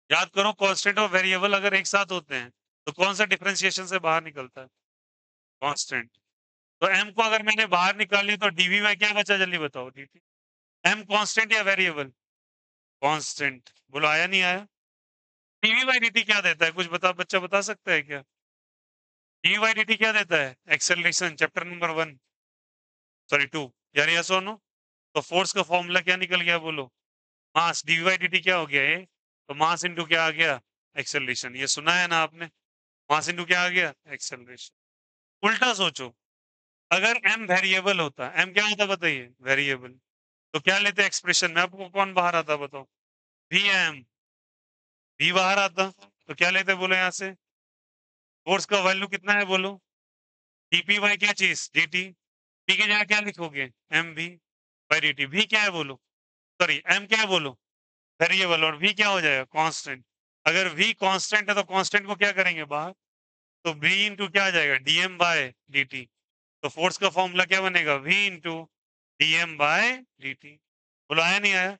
याद करो, कांस्टेंट और वेरिएबल अगर एक साथ होते हैं तो कौन सा डिफरेंशिएशन से बाहर निकलता है? कांस्टेंट। तो m को अगर मैंने बाहर निकाल लिया तो dv बाय क्या बचा, जल्दी बताओ dt। m कांस्टेंट या वेरिएबल? कांस्टेंट। बोलो आया नहीं आया? dv बाय dt क्या देता है, कुछ बच्चा बता सकता है क्या? dv बाय dt क्या देता है? Acceleration, chapter number 1 sorry 2। यार यस और नो? तो फोर्स का फॉर्मूला क्या निकल गया बोलो? मास। dv बाय dt क्या हो गया ये? तो मास इंटू क्या आ गया? एक्सेलरेशन। ये सुना है ना आपने? मास इंटू क्या आ गया? एक्सेलरेशन। उल्टा सोचो, अगर m वेरिएबल होता, m क्या होता बताइए? वेरिएबल। तो क्या लेते एक्सप्रेशन में? आपको कौन बाहर आता बताओ? vm। v बाहर आता तो क्या लेते बोलो यहाँ से? फोर्स का वैल्यू कितना है बोलो? dp बाय क्या चीज? dt। p की जगह क्या लिखोगे? mv bye dt। v क्या है बोलो? सॉरी m क्या है बोलो? वेरिएबल। और v क्या हो जाएगा? कांस्टेंट। अगर v कांस्टेंट है तो कांस्टेंट को क्या करेंगे बाहर? तो v इंटू क्या आ जाएगा? dm by dt। तो फोर्स का फॉर्मूला क्या बनेगा? v into dm by dt। बोलो आया नहीं आया?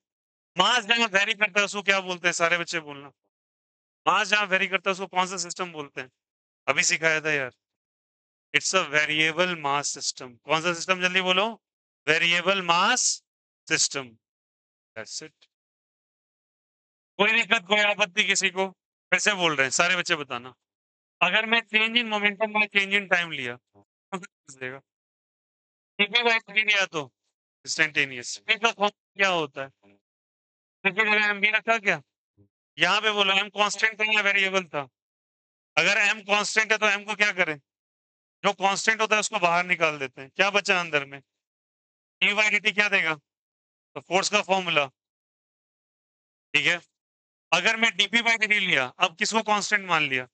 मास जहां वेरी करता है उसको क्या बोलते हैं, सारे बच्चे बोलना। मास जहां वेरी करता है उसको कौन सा सिस्टम बोलते हैं? अभी सिखाया था यार। It's a variable mass system. कौन सा सिस्टम, जल्दी बोलो? Variable mass system. That's it. कोई दिक्कत, कोई आपत्ति किसी को? फिर से बोल रहे हैं, सारे बच्चे बताना। अगर मैं change in momentum by change in time लिया तो कितना देगा? टीपी बाय टी लिया तो इंस्टेंटेनियस। टी का फॉर्म क्या होता है? टी की जगह एम भी रखा क्या? यहाँ पे बोलो एम कांस्टेंट था या वेरिएबल था? अगर m कांस्टेंट है तो m को क्या करें? जो कांस्टेंट होता है उसको बाहर निकाल देते हैं, क्या बचा अंदर में? डी बाई डी टी क्या देगा? तो फोर्स का फॉर्मूला। ठीक है। अगर मैं dp बाई dt लिया, अब किसको कांस्टेंट मान लिया?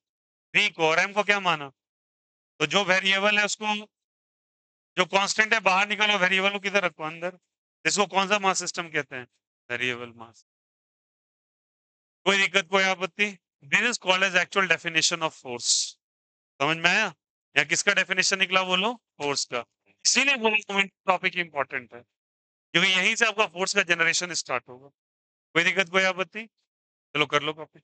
v को। और m को क्या माना? तो जो वेरिएबल है उसको, जो कांस्टेंट है बाहर निकालो, वेरिएबल को किधर रखो? अंदर। इसको कौन सा मास सिस्टम कहते हैं? Variable mass. कोई दिक्कत, कोई आपत्ति? This is called as actual definition of force. समझ में आया? या किसका डेफिनेशन निकला बोलो? फोर्स का। इसीलिए बोलो टॉपिक इंपॉर्टेंट है, क्योंकि यहीं से आपका फोर्स का जनरेशन स्टार्ट होगा। कोई दिक्कत, कोई आपत्ति? चलो कर लो copy.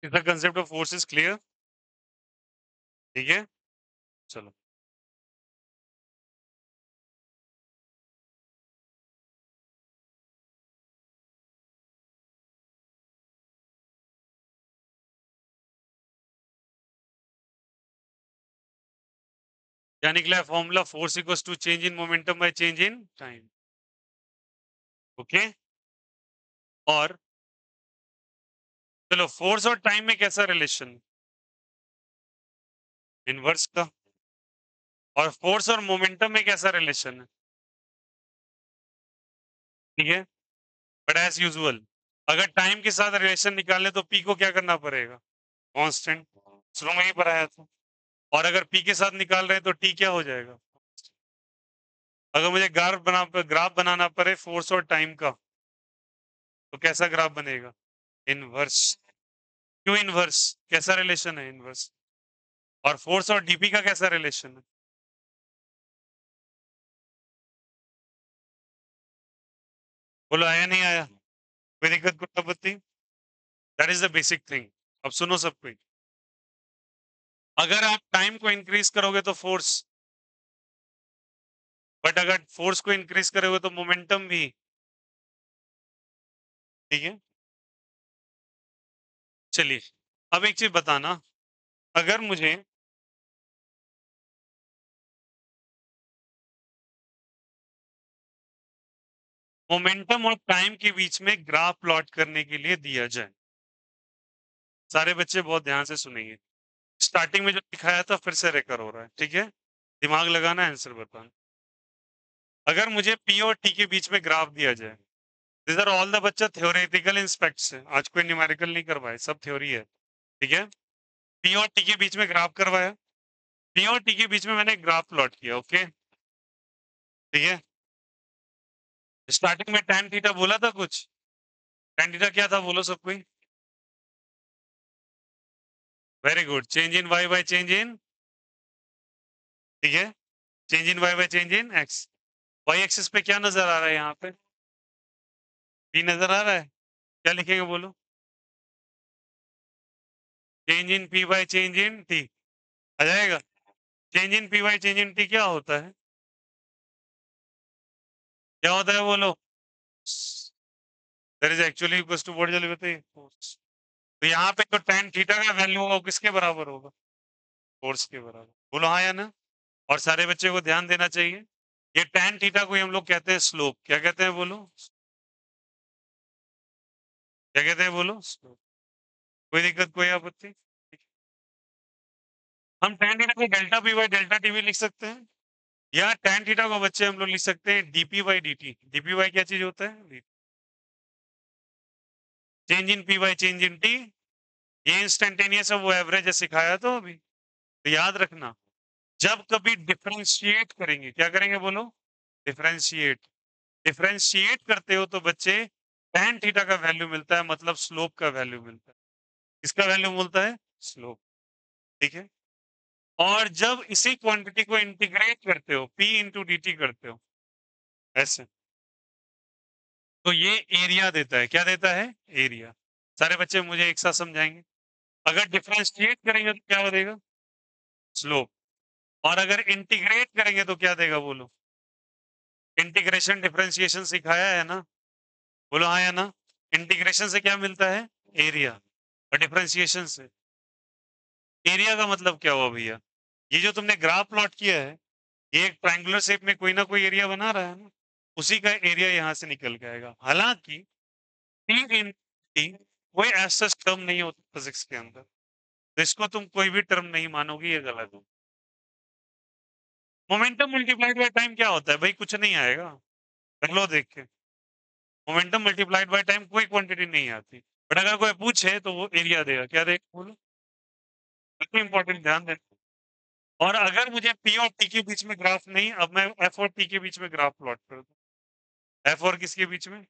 Is the concept of force is clear? ठीक है, चलो। क्या निकला है formula? Force equals to change in momentum by change in time. Okay, और चलो फोर्स और टाइम में कैसा रिलेशन? इनवर्स का। और फोर्स और मोमेंटम में कैसा रिलेशन है? ठीक है, बट एज यूजुअल अगर टाइम के साथ रिलेशन निकालने तो पी को क्या करना पड़ेगा? कांस्टेंट। शुरू में ही पढ़ाया था। और अगर पी के साथ निकाल रहे हैं तो टी क्या हो जाएगा? अगर मुझे ग्राफ बनाना पड़े फोर्स और टाइम का तो कैसा ग्राफ बनेगा? इनवर्स। क्यों इनवर्स? कैसा रिलेशन है इनवर्स? और फोर्स और डीपी का कैसा रिलेशन है? बोलो, आया नहीं आया? कोई दिक्कत, कोई आपत्ति? That is the basic thing. अब सुनो सब कोई, अगर आप टाइम को इंक्रीज करोगे तो फोर्स, बट अगर फोर्स को इंक्रीज करोगे तो मोमेंटम भी। ठीक है, चलिए अब एक चीज बताना, अगर मुझे मोमेंटम और टाइम के बीच में ग्राफ प्लॉट करने के लिए दिया जाए, सारे बच्चे बहुत ध्यान से सुनेंगे। स्टार्टिंग में जो दिखाया था फिर से रेकर हो रहा है, ठीक है? दिमाग लगाना, आंसर बताना। अगर मुझे पी और टी के बीच में ग्राफ दिया जाए, दिस आर ऑल द बच्चा थ्योरेटिकल इंस्पेक्ट्स है, आज कोई न्यूमेरिकल नहीं करवाए, सब थ्योरी है। ठीक है, पी और टी के बीच में ग्राफ करवाया, पी और टी के बीच में मैंने ग्राफ प्लॉट किया। ओके, ठीक है, स्टार्टिंग में tan थीटा बोला था कुछ, tan थीटा क्या था बोलो सब कोई? Very good, change in Y by change in. ठीक है, change in Y by change in X. Y axis पे क्या नजर आ रहा है यहाँ पे? पी नजर आ रहा है, क्या लिखेंगे बोलो? Change in P by change in T आ जाएगा। Change in P by change in T क्या होता है? क्या होता है बोलो? That is actually equals to what, जल्दी बताइए। तो यहाँ पे तो tan थीटा का वैल्यू होगा, वो किसके बराबर होगा? फोर्स के बराबर। बोलो हाँ या ना? और सारे बच्चे को ध्यान देना चाहिए, ये tan थीटा को हम लोग कहते हैं स्लोप। क्या कहते हैं बोलो? क्या कहते हैं बोलो? स्लोप। कोई दिक्कत, कोई आपत्ति? हम tan थीटा को delta P by delta T भी लिख सकते हैं, या tan थीटा को बच्चे हम लोग लिख सकते हैं dp by dt। dp by क्या चीज होता है? Change in P by change in T. ये इंस्टेंटेनियस है, वो एवरेज है, सिखाया तो अभी। तो याद रखना, जब कभी डिफरेंशिएट करेंगे, क्या करेंगे बोलो? डिफरेंशिएट। डिफरेंशिएट करते हो तो बच्चे tan थीटा का वैल्यू मिलता है, मतलब स्लोप का वैल्यू मिलता है। किसका वैल्यू मिलता है? स्लोप। ठीक है, और जब इसी क्वांटिटी को इंटीग्रेट करते हो, p इंटू डी टी करते हो ऐसे, तो ये एरिया देता है। क्या देता है? एरिया। सारे बच्चे मुझे एक साथ समझाएंगे, अगर डिफरेंशिएट करेंगे तो क्या देगा? स्लोप। और अगर इंटीग्रेट करेंगे तो क्या देगा बोलो? इंटीग्रेशन डिफरेंशिएशन सिखाया है ना? बोलो हाँ या ना? इंटीग्रेशन से क्या मिलता है? एरिया। और डिफरेंशिएशन से एरिया का मतलब क्या हुआ भैया? ये जो तुमने ग्राफ प्लॉट किया है, ये एक ट्रायंगुलर शेप में कोई ना कोई एरिया बना रहा है ना, उसी का एरिया यहाँ से निकल के आएगा। हालांकि टी इन टी कोई ऐसा टर्म नहीं होता फिजिक्स के अंदर, तो इसको तुम कोई भी टर्म नहीं मानोगी, ये गलत है। मोमेंटम मल्टीप्लाइड बाय टाइम क्या होता है भाई? कुछ नहीं आएगा, कर लो देख के। मोमेंटम मल्टीप्लाइड बाय टाइम कोई क्वांटिटी नहीं आती, बट अगर कोई पूछे तो वो एरिया देगा। क्या देगा बोलो? बिल्कुल इंपॉर्टेंट, ध्यान देना। और अगर मुझे पी और टी के बीच में ग्राफ नहीं, अब मैं एफ और टी के बीच में ग्राफ प्लॉट कर दूं। एफ और किसके बीच में?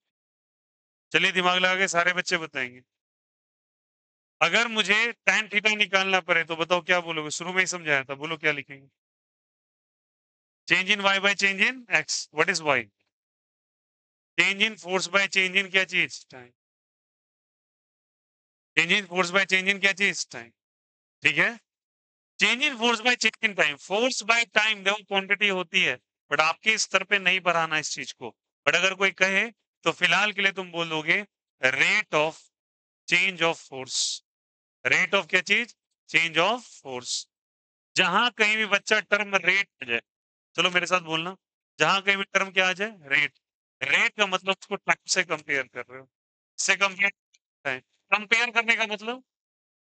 चलिए दिमाग लगा के सारे बच्चे बताएंगे। अगर मुझे tan थीटा निकालना पड़े तो बताओ क्या बोलोगे? शुरू में ही समझाया था, बोलो क्या लिखेंगे? Change in Y by change in X. What is Y? Change in force by change in क्या चीज? Time. Change in force by change in क्या चीज? टाइम। ठीक है, change in force by change in time. Force by time देखो क्वांटिटी होती है, बट आपके स्तर पे नहीं बढ़ाना इस चीज को। बट अगर कोई कहे तो फिलहाल के लिए तुम बोलोगे rate of change of force. Rate of क्या चीज? Change of force. जहां कहीं भी बच्चा टर्म रेट आ जाए, चलो मेरे साथ बोलना, जहां कहीं भी टर्म क्या आ जाए? रेट। रेट का मतलब उसको टाइम से कंपेयर कर रहे हो, इससे कंपेयर। कंपेयर करने का मतलब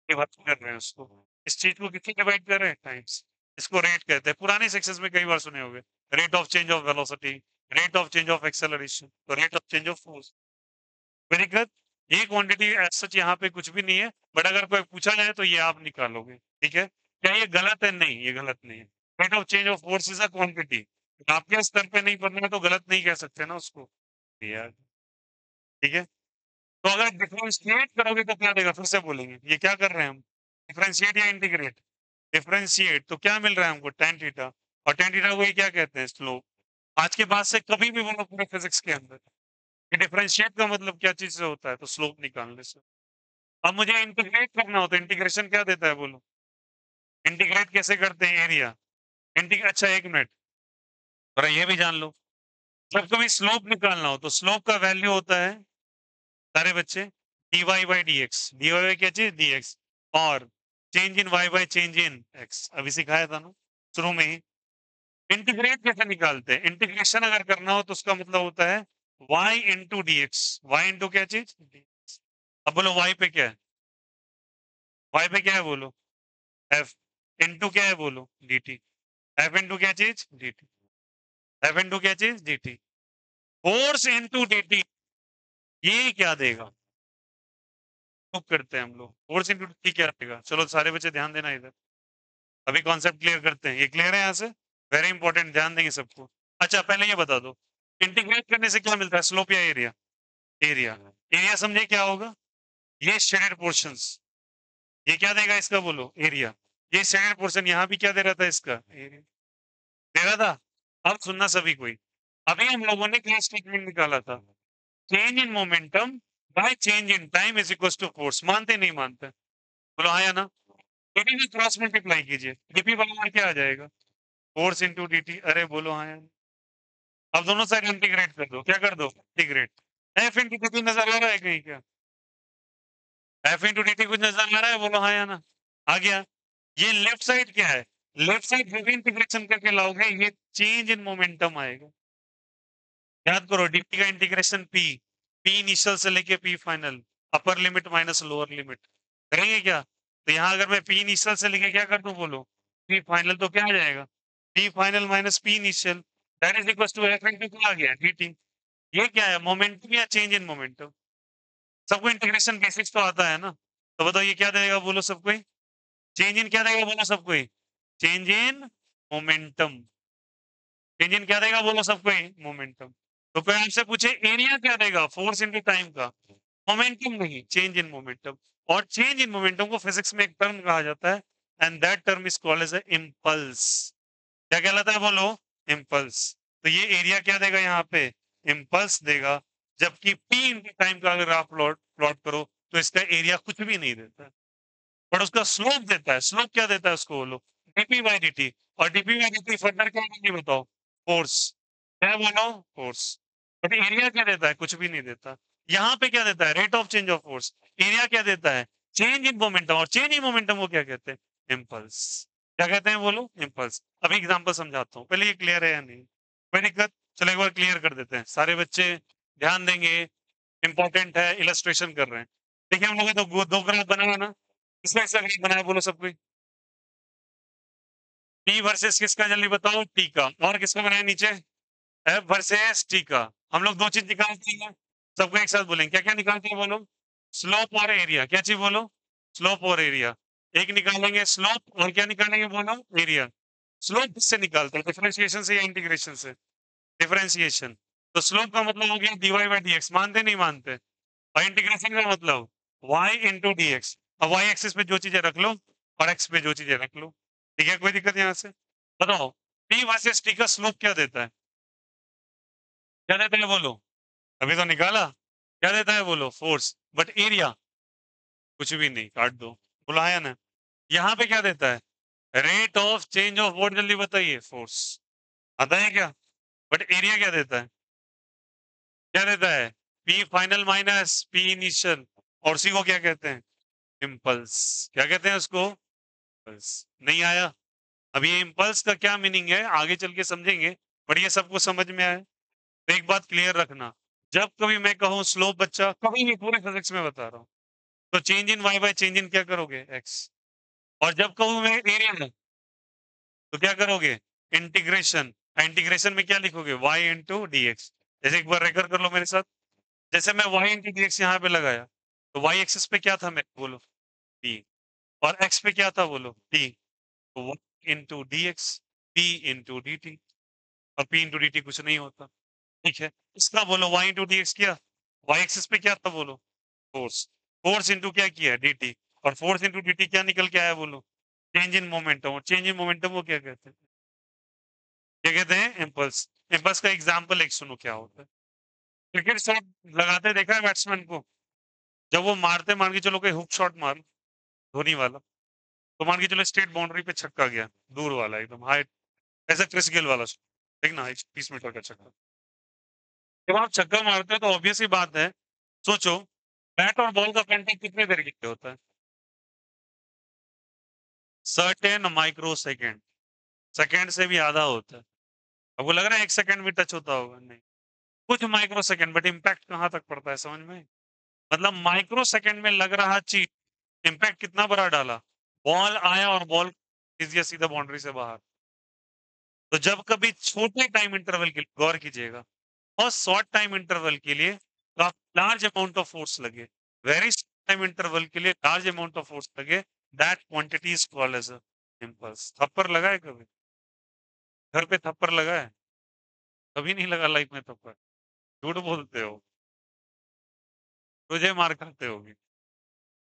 डिवाइड कर रहे हैं उसको, इस चीज को कितनी डिवाइड कर रहे हैं? टाइम्स। इसको रेट कहते हैं, पुराने सेक्शंस में कई बार सुने होंगे, rate of change of velocity, rate of change of acceleration, तो rate of change of force. Very good. ये क्वांटिटी एज सच यहाँ पे कुछ भी नहीं है, बट अगर कोई पूछा जाए तो ये आप निकालोगे। ठीक है, क्या ये गलत है? नहीं, ये गलत नहीं है। Rate of change of force is a quantity. आपके स्तर पे नहीं पढ़ना है तो गलत नहीं कह सकते ना उसको यार। ठीक है, तो अगर डिफरेंशिएट करोगे तो क्या देगा? फिर से बोलेंगे, ये क्या कर रहे हैं हम? डिफरेंशिएट या इंटीग्रेट? डिफरेंशिएट, तो क्या मिल रहा है हमको? tan theta. और tan थीटा को ये क्या कहते हैं? स्लोप। आज के बाद से कभी भी बोलो पूरे फिजिक्स के अंदर कि डिफरेंशिएट का मतलब क्या चीज से होता है, तो स्लोप निकालने से। अब मुझे इंटीग्रेट करना होता है, इंटीग्रेशन क्या देता है बोलो? इंटीग्रेट कैसे करते हैं? एरिया। इंटीग्रेट, अच्छा एक मिनट, और ये भी जान लो, जब कभी स्लोप निकालना हो तो स्लोप का वैल्यू होता है सारे बच्चे dy by D x. dy by क्या चीज? dx। और change in y by change in x, अभी सिखाया था ना शुरू में ही। इंटीग्रेट कैसे निकालते हैं? इंटीग्रेशन अगर करना हो तो उसका मतलब होता है y into D X. Y into क्या चीज? dx। अब बोलो y पे क्या है? y पे क्या है बोलो? f। इंटू क्या है बोलो? dt। f इंटू क्या चीज? dt। f इंटू क्या चीज? dt। फोर्स इंटू dt, ये क्या देगा? तो करते हैं हम लोग, फोर्स इंटू dt क्या देगा? चलो सारे बच्चे ध्यान देना इधर, अभी कॉन्सेप्ट क्लियर करते हैं। ये क्लियर है यहाँ से? वेरी इंपॉर्टेंट, ध्यान देंगे सबको। अच्छा पहले ये बता दो, इंटीग्रेट करने से क्या मिलता है? स्लोप या एरिया? एरिया। एरिया समझे क्या होगा? ये शेडेड पोर्शंस, ये क्या देगा इसका बोलो? एरिया। ये शेडेड पोर्शन यहाँ भी क्या दे रहा था इसका? एरिया दे रहा था। अब सुनना सभी कोई, अभी हम लोगों ने क्या स्टेटमेंट निकाला था? Change in momentum by change in time is equal to force. मानते नहीं मानते? बोलो हाँ या ना। डीपी में क्रॉस मल्टीप्लाई कीजिए, डीपी बराबर क्या आ जाएगा? Force into dt। अरे बोलो हाँ यार। अब दोनों साइड इंटीग्रेट कर दो, क्या कर दो? इंटीग्रेट। एफ इंटू dt नजर आ रहा है कहीं क्या? एफ इंटू dt कुछ नजर आ रहा है? बोलो हाँ या ना। आ गया। ये लेफ्ट साइड क्या है? लेफ्ट साइड जो भी इंटीग्रेशन करके लाओगे ये चेंज इन मोमेंटम आएगा। याद करो dt का इंटीग्रेशन p, p इनिशियल से लेके p final, upper limit minus lower limit. करेंगे क्या? तो यहाँ अगर मैं p इनिशियल से लेके क्या कर दूं बोलो? p फाइनल, तो क्या आ जाएगा? p final minus p initial, that is equal to f into क्या आ गया? dt। ये क्या है? मोमेंटम या चेंज इन मोमेंटम? सबको इंटीग्रेशन बेसिक्स तो आता है ना, तो बताओ ये क्या देगा बोलो सबको? चेंज इन क्या देगा बोलो सबको? Change in momentum. Change in क्या देगा बोलो सबको? मोमेंटम। तो कोई आपसे पूछे एरिया क्या देगा? फोर्स इंटू टाइम का, मोमेंटम नहीं, चेंज इन मोमेंटम। और चेंज इन मोमेंटम को फिजिक्स में एक टर्म कहा जाता है, and that term is called as impulse. क्या कहलाता है बोलो? इम्पल्स। तो ये एरिया क्या देगा यहाँ पे? इम्पल्स देगा। जबकि पी इंटू टाइम का अगर आप प्लॉट प्लॉट करो तो इसका एरिया कुछ भी नहीं देता है, पर उसका स्लोप देता है। स्लोप क्या देता है उसको बोलो? DP by dt। और डीपी बाई dt फर्दर क्या है बताओ? फोर्स। क्या बोलो? फोर्स। बट एरिया क्या देता है? कुछ भी नहीं देता। यहाँ पे क्या देता है? Rate of change of force. Area क्या देता है? Change in momentum. और चेंज इन मोमेंटम को क्या कहते हैं? इम्पल्स। क्या कहते हैं बोलो? इम्पल्स। अभी एग्जांपल समझाता हूँ, पहले ये क्लियर है या नहीं? कोई दिक्कत? चलो एक बार क्लियर कर देते हैं, सारे बच्चे ध्यान देंगे, इंपॉर्टेंट है, इलस्ट्रेशन कर रहे हैं। देखिए हम लोगों ने तो दो ग्राफ बनाया ना, इसमें से ग्राफ बनाया बोलो सब कोई? टी वर्सेस किसका जल्दी बताओ? टी का। और किसका बनाया नीचे? एफ वर्सेस टी का। हम लोग दो चीज निकालते हैं, सबको एक साथ बोलेंगे, क्या क्या निकालते हैं बोलो? स्लोप और एरिया। क्या चीज बोलो? स्लोप और एरिया। एक निकालेंगे स्लोप, और क्या निकालेंगे बोलो? एरिया। स्लोप किससे निकालते हैं? डिफरेंशिएशन से या इंटीग्रेशन से? डिफरेंशिएशन। तो स्लोप का मतलब हो गया dy बाई डी एक्स। मानते नहीं मानते? और इंटीग्रेशन का मतलब y इंटू डी एक्स। अब y एक्सिस पे जो चीजें रख लो और x पे जो चीजें रख लो। ठीक है, कोई दिक्कत यहाँ से? बताओ p वर्सेस t का स्लोप क्या देता है? क्या देता है बोलो? अभी तो निकाला। क्या देता है बोलो? फोर्स। But area? कुछ भी नहीं, काट दो। बोला है ना, यहाँ पे क्या देता है? Rate of change of what, जल्दी बताइए, फोर्स। आता है क्या? बट एरिया क्या देता है? क्या देता है? P final minus P initial. और सी को क्या कहते हैं? इम्पल्स। क्या कहते हैं उसको? इम्पल्स। नहीं आया? अब ये इम्पल्स का क्या मीनिंग है आगे चल के समझेंगे, बट ये सबको समझ में आया तो एक बात क्लियर रखना, जब कभी मैं कहूँ स्लोप, बच्चा कभी नहीं, पूरे फिजिक्स में बता रहा हूँ, तो change in Y by change in क्या करोगे? एक्स। और जब कहूँ मैं एरिया है, तो क्या करोगे? इंटीग्रेशन। इंटीग्रेशन में क्या लिखोगे? y into D x. जैसे एक बार रेकर कर लो मेरे साथ, जैसे मैं y इंटू डी एक्स यहाँ पे लगाया, तो y एक्सिस पे क्या था, मैं बोलो p, और x पे क्या था, बोलो t। तो y into D x, p into D T, और p इंटू डी टी कुछ नहीं होता। ठीक है, इसका बोलो y इंटू डी एक्स किया, y एक्सिस पे क्या था, बोलो फोर्स। फोर्स इंटू क्या किया, डी टी, और फोर्स इंटू डी टी क्या निकल के आया, बोलो चेंज इन मोमेंटम। और चेंज इन मोमेंटम को क्या कहते हैं? क्या कहते हैं? इम्पल्स। इम्पल्स का एग्जाम्पल एक सुनो क्या होता है। क्रिकेट शॉट लगाते देखा है बैट्समैन को, जब वो मारते, मान के चलो कोई हुक शॉट मार, धोनी वाला, तो मान के चलो स्ट्रेट बाउंड्री पे छक्का गया, दूर वाला एकदम हाई, ऐसा क्रिस गेल वाला shot, देख ना 30 मीटर का छक्का। जब आप छक्का मारते हो तो ऑब्वियस ही बात है, सोचो बैट और बॉल का कांटेक्ट कितने देर के लिए होता है? सर्टेन माइक्रो सेकेंड, सेकेंड से भी आधा होता है। आपको लग रहा है 1 सेकेंड भी टच होता होगा? नहीं, कुछ माइक्रो सेकेंड, बट इम्पैक्ट कहाँ तक पड़ता है, समझ में? मतलब माइक्रो सेकेंड में लग रहा चीज, इम्पैक्ट कितना बड़ा डाला, बॉल आया और बॉल खींच गया सीधा बाउंड्री से बाहर। तो जब कभी छोटे टाइम इंटरवल के लिए गौर कीजिएगा, और शॉर्ट टाइम इंटरवल के लिए लार्ज अमाउंट ऑफ फोर्स लगे, वेरी टाइम इंटरवल के लिए लार्ज अमाउंट ऑफ फोर्स लगे, that quantity is called as impulse. थप्पड़ लगा है कभी? घर पे थप्पड़ लगा है? कभी नहीं लगा लाइफ में थप्पड़? झूठ बोलते हो, तुझे मार खाते होगे।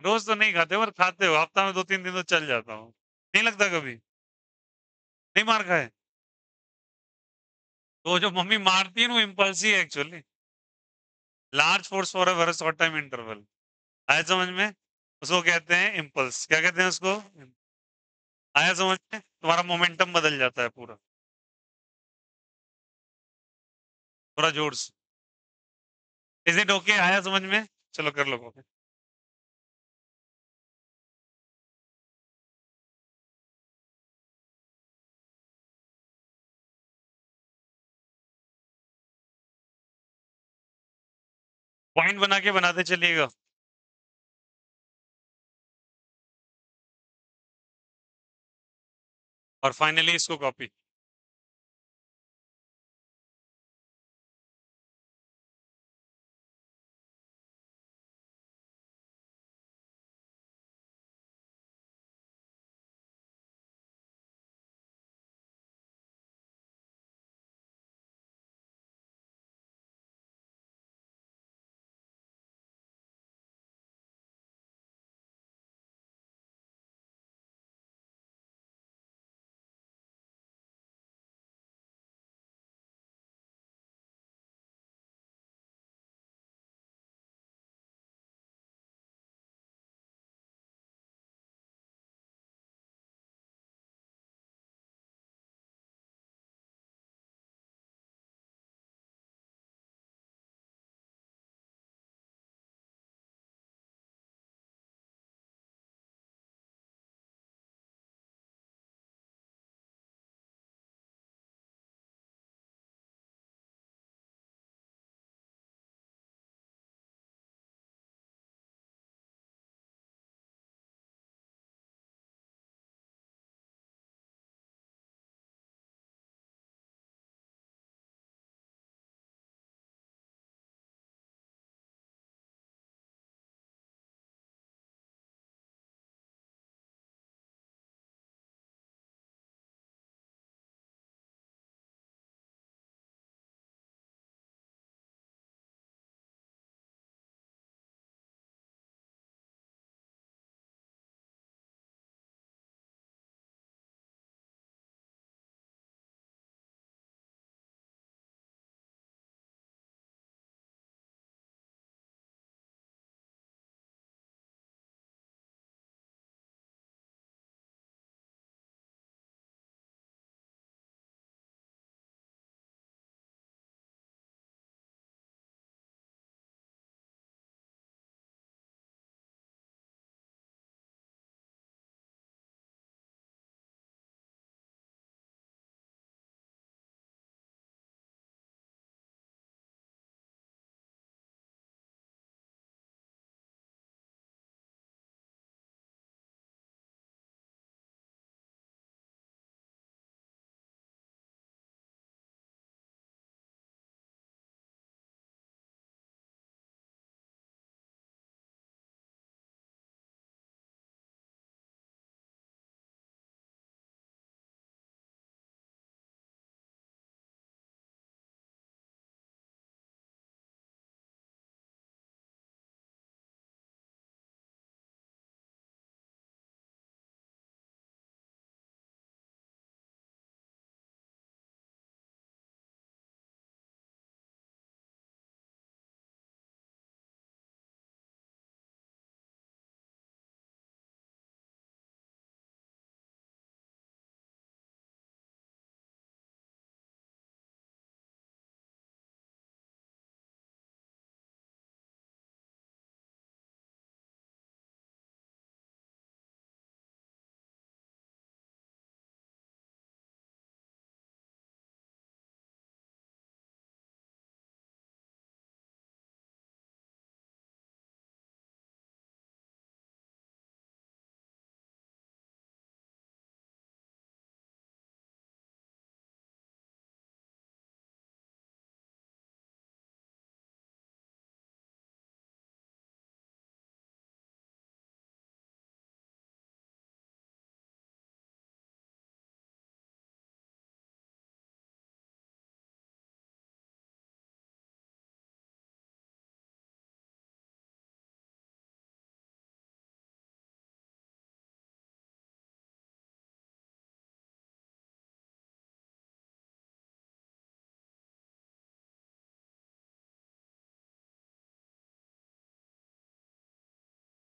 रोज तो नहीं खाते, पर खाते हो, हफ्ता में 2-3 दिन तो चल जाता हूँ। नहीं लगता कभी? नहीं मार खाए? तो जो मम्मी मारती है ना, वो इम्पल्स ही है actually. Large force for a very short time interval, आया समझ में? उसको कहते हैं इम्पल्स। क्या कहते हैं उसको? आया समझ में? तुम्हारा मोमेंटम बदल जाता है पूरा। थोड़ा जोर से, इज इट ओके? आया समझ में? चलो कर लो कॉपी। पॉइंट बना के बनाते चलिएगा। और फाइनली इसको कॉपी।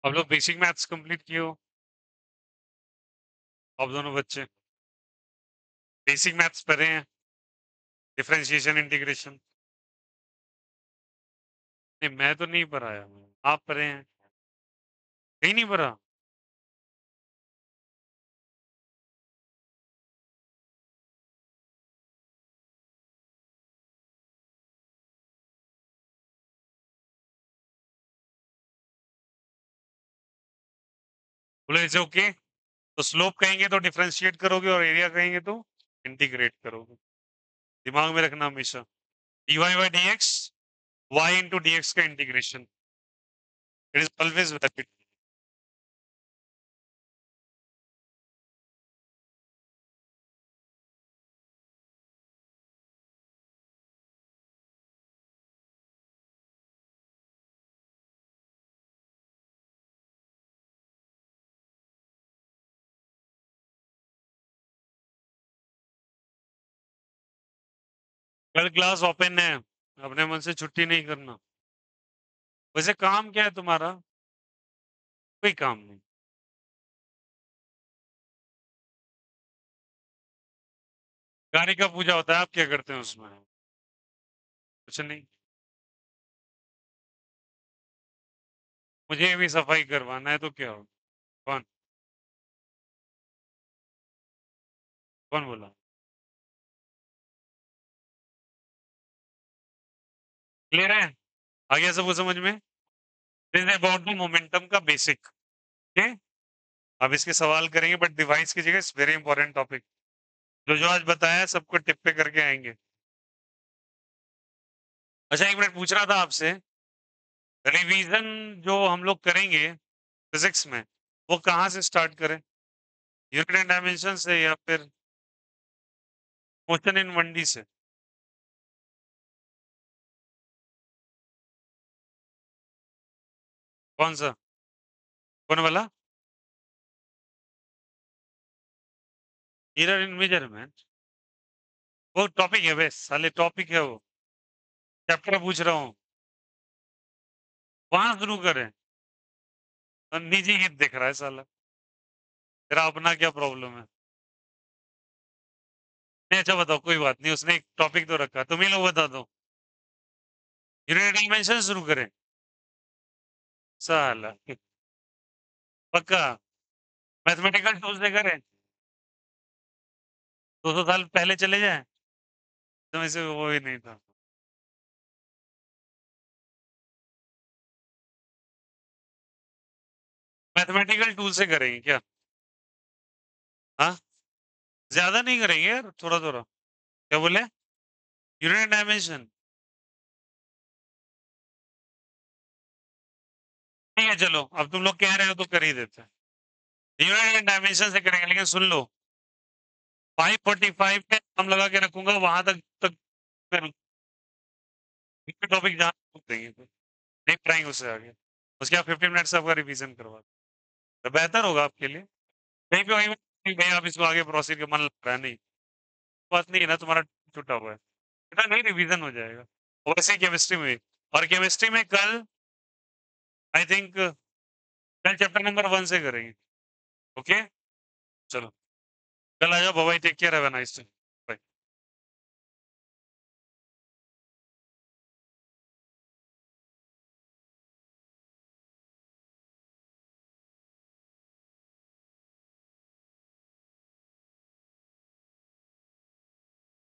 अब लोग बेसिक मैथ्स कंप्लीट किए हो अब दोनों बच्चे बेसिक मैथ्स पढ़े हैं डिफरेंशिएशन इंटीग्रेशन नहीं मैं तो नहीं पढ़ाया आप पढ़े हैं कहीं नहीं पढ़ा बोले इट्स ओके तो स्लोप कहेंगे तो डिफरेंशिएट करोगे और एरिया कहेंगे तो इंटीग्रेट करोगे दिमाग में रखना हमेशा dy by dx y into dx का integration it is always valid कल क्लास ओपन है अपने मन से छुट्टी नहीं करना वैसे काम क्या है तुम्हारा कोई काम नहीं गाड़ी का पूजा होता है आप क्या करते हैं उसमें कुछ नहीं मुझे भी सफाई करवाना है तो क्या हो कौन कौन बोला क्लियर है आ गया सबको समझ में this is about the momentum का बेसिक ओके अब इसके सवाल करेंगे बट डिवाइस की जगह वेरी इंपॉर्टेंट टॉपिक जो जो आज बताया है, सबको टिप पे करके आएंगे अच्छा एक मिनट पूछ रहा था आपसे रिवीजन जो हम लोग करेंगे फिजिक्स में वो कहाँ से स्टार्ट करें यूनिट एंड डायमेंशन से या फिर मोशन इन 1D से कौन सा कौन वाला मिरर इन मेजरमेंट वो टॉपिक है बे साले टॉपिक है वो चैप्टर पूछ रहा हूँ वहां शुरू करें और निजी हित दिख रहा है साला तेरा अपना क्या प्रॉब्लम है नहीं अच्छा बताओ कोई बात नहीं उसने एक टॉपिक तो रखा तुम ही लोग बता दो यूनिट डायमेंशन शुरू करें साला पक्का मैथमेटिकल टूल से करें 200 साल पहले चले जाए तो ऐसे वो ही नहीं था मैथमेटिकल टूल से करेंगे क्या हाँ ज्यादा नहीं करेंगे यार थोड़ा थोड़ा क्या बोले यूनिट डायमेंशन ठीक है चलो अब तुम लोग कह रहे हो तो कर ही देते हैं यूनिट डायमेंशन से करेंगे लेकिन सुन लो 545 पे हम लगा के रखूंगा वहां तक तक टॉपिक जहाँ देंगे नहीं पढ़ाएंगे उससे आगे उसके बाद 15 मिनट से आपका रिवीजन करवा तो बेहतर होगा आपके लिए कहीं पे वहीं पे भाई आप इसको आगे प्रोसीड का मन लग रहा है नहीं बात नहीं है ना तुम्हारा छुट्टा हुआ है बेटा नहीं रिवीजन हो जाएगा वैसे ही केमिस्ट्री में भी। और केमिस्ट्री में कल आई थिंक कल चैप्टर नंबर 1 से करेंगे ओके चलो कल आ जाओ bye take care have a nice day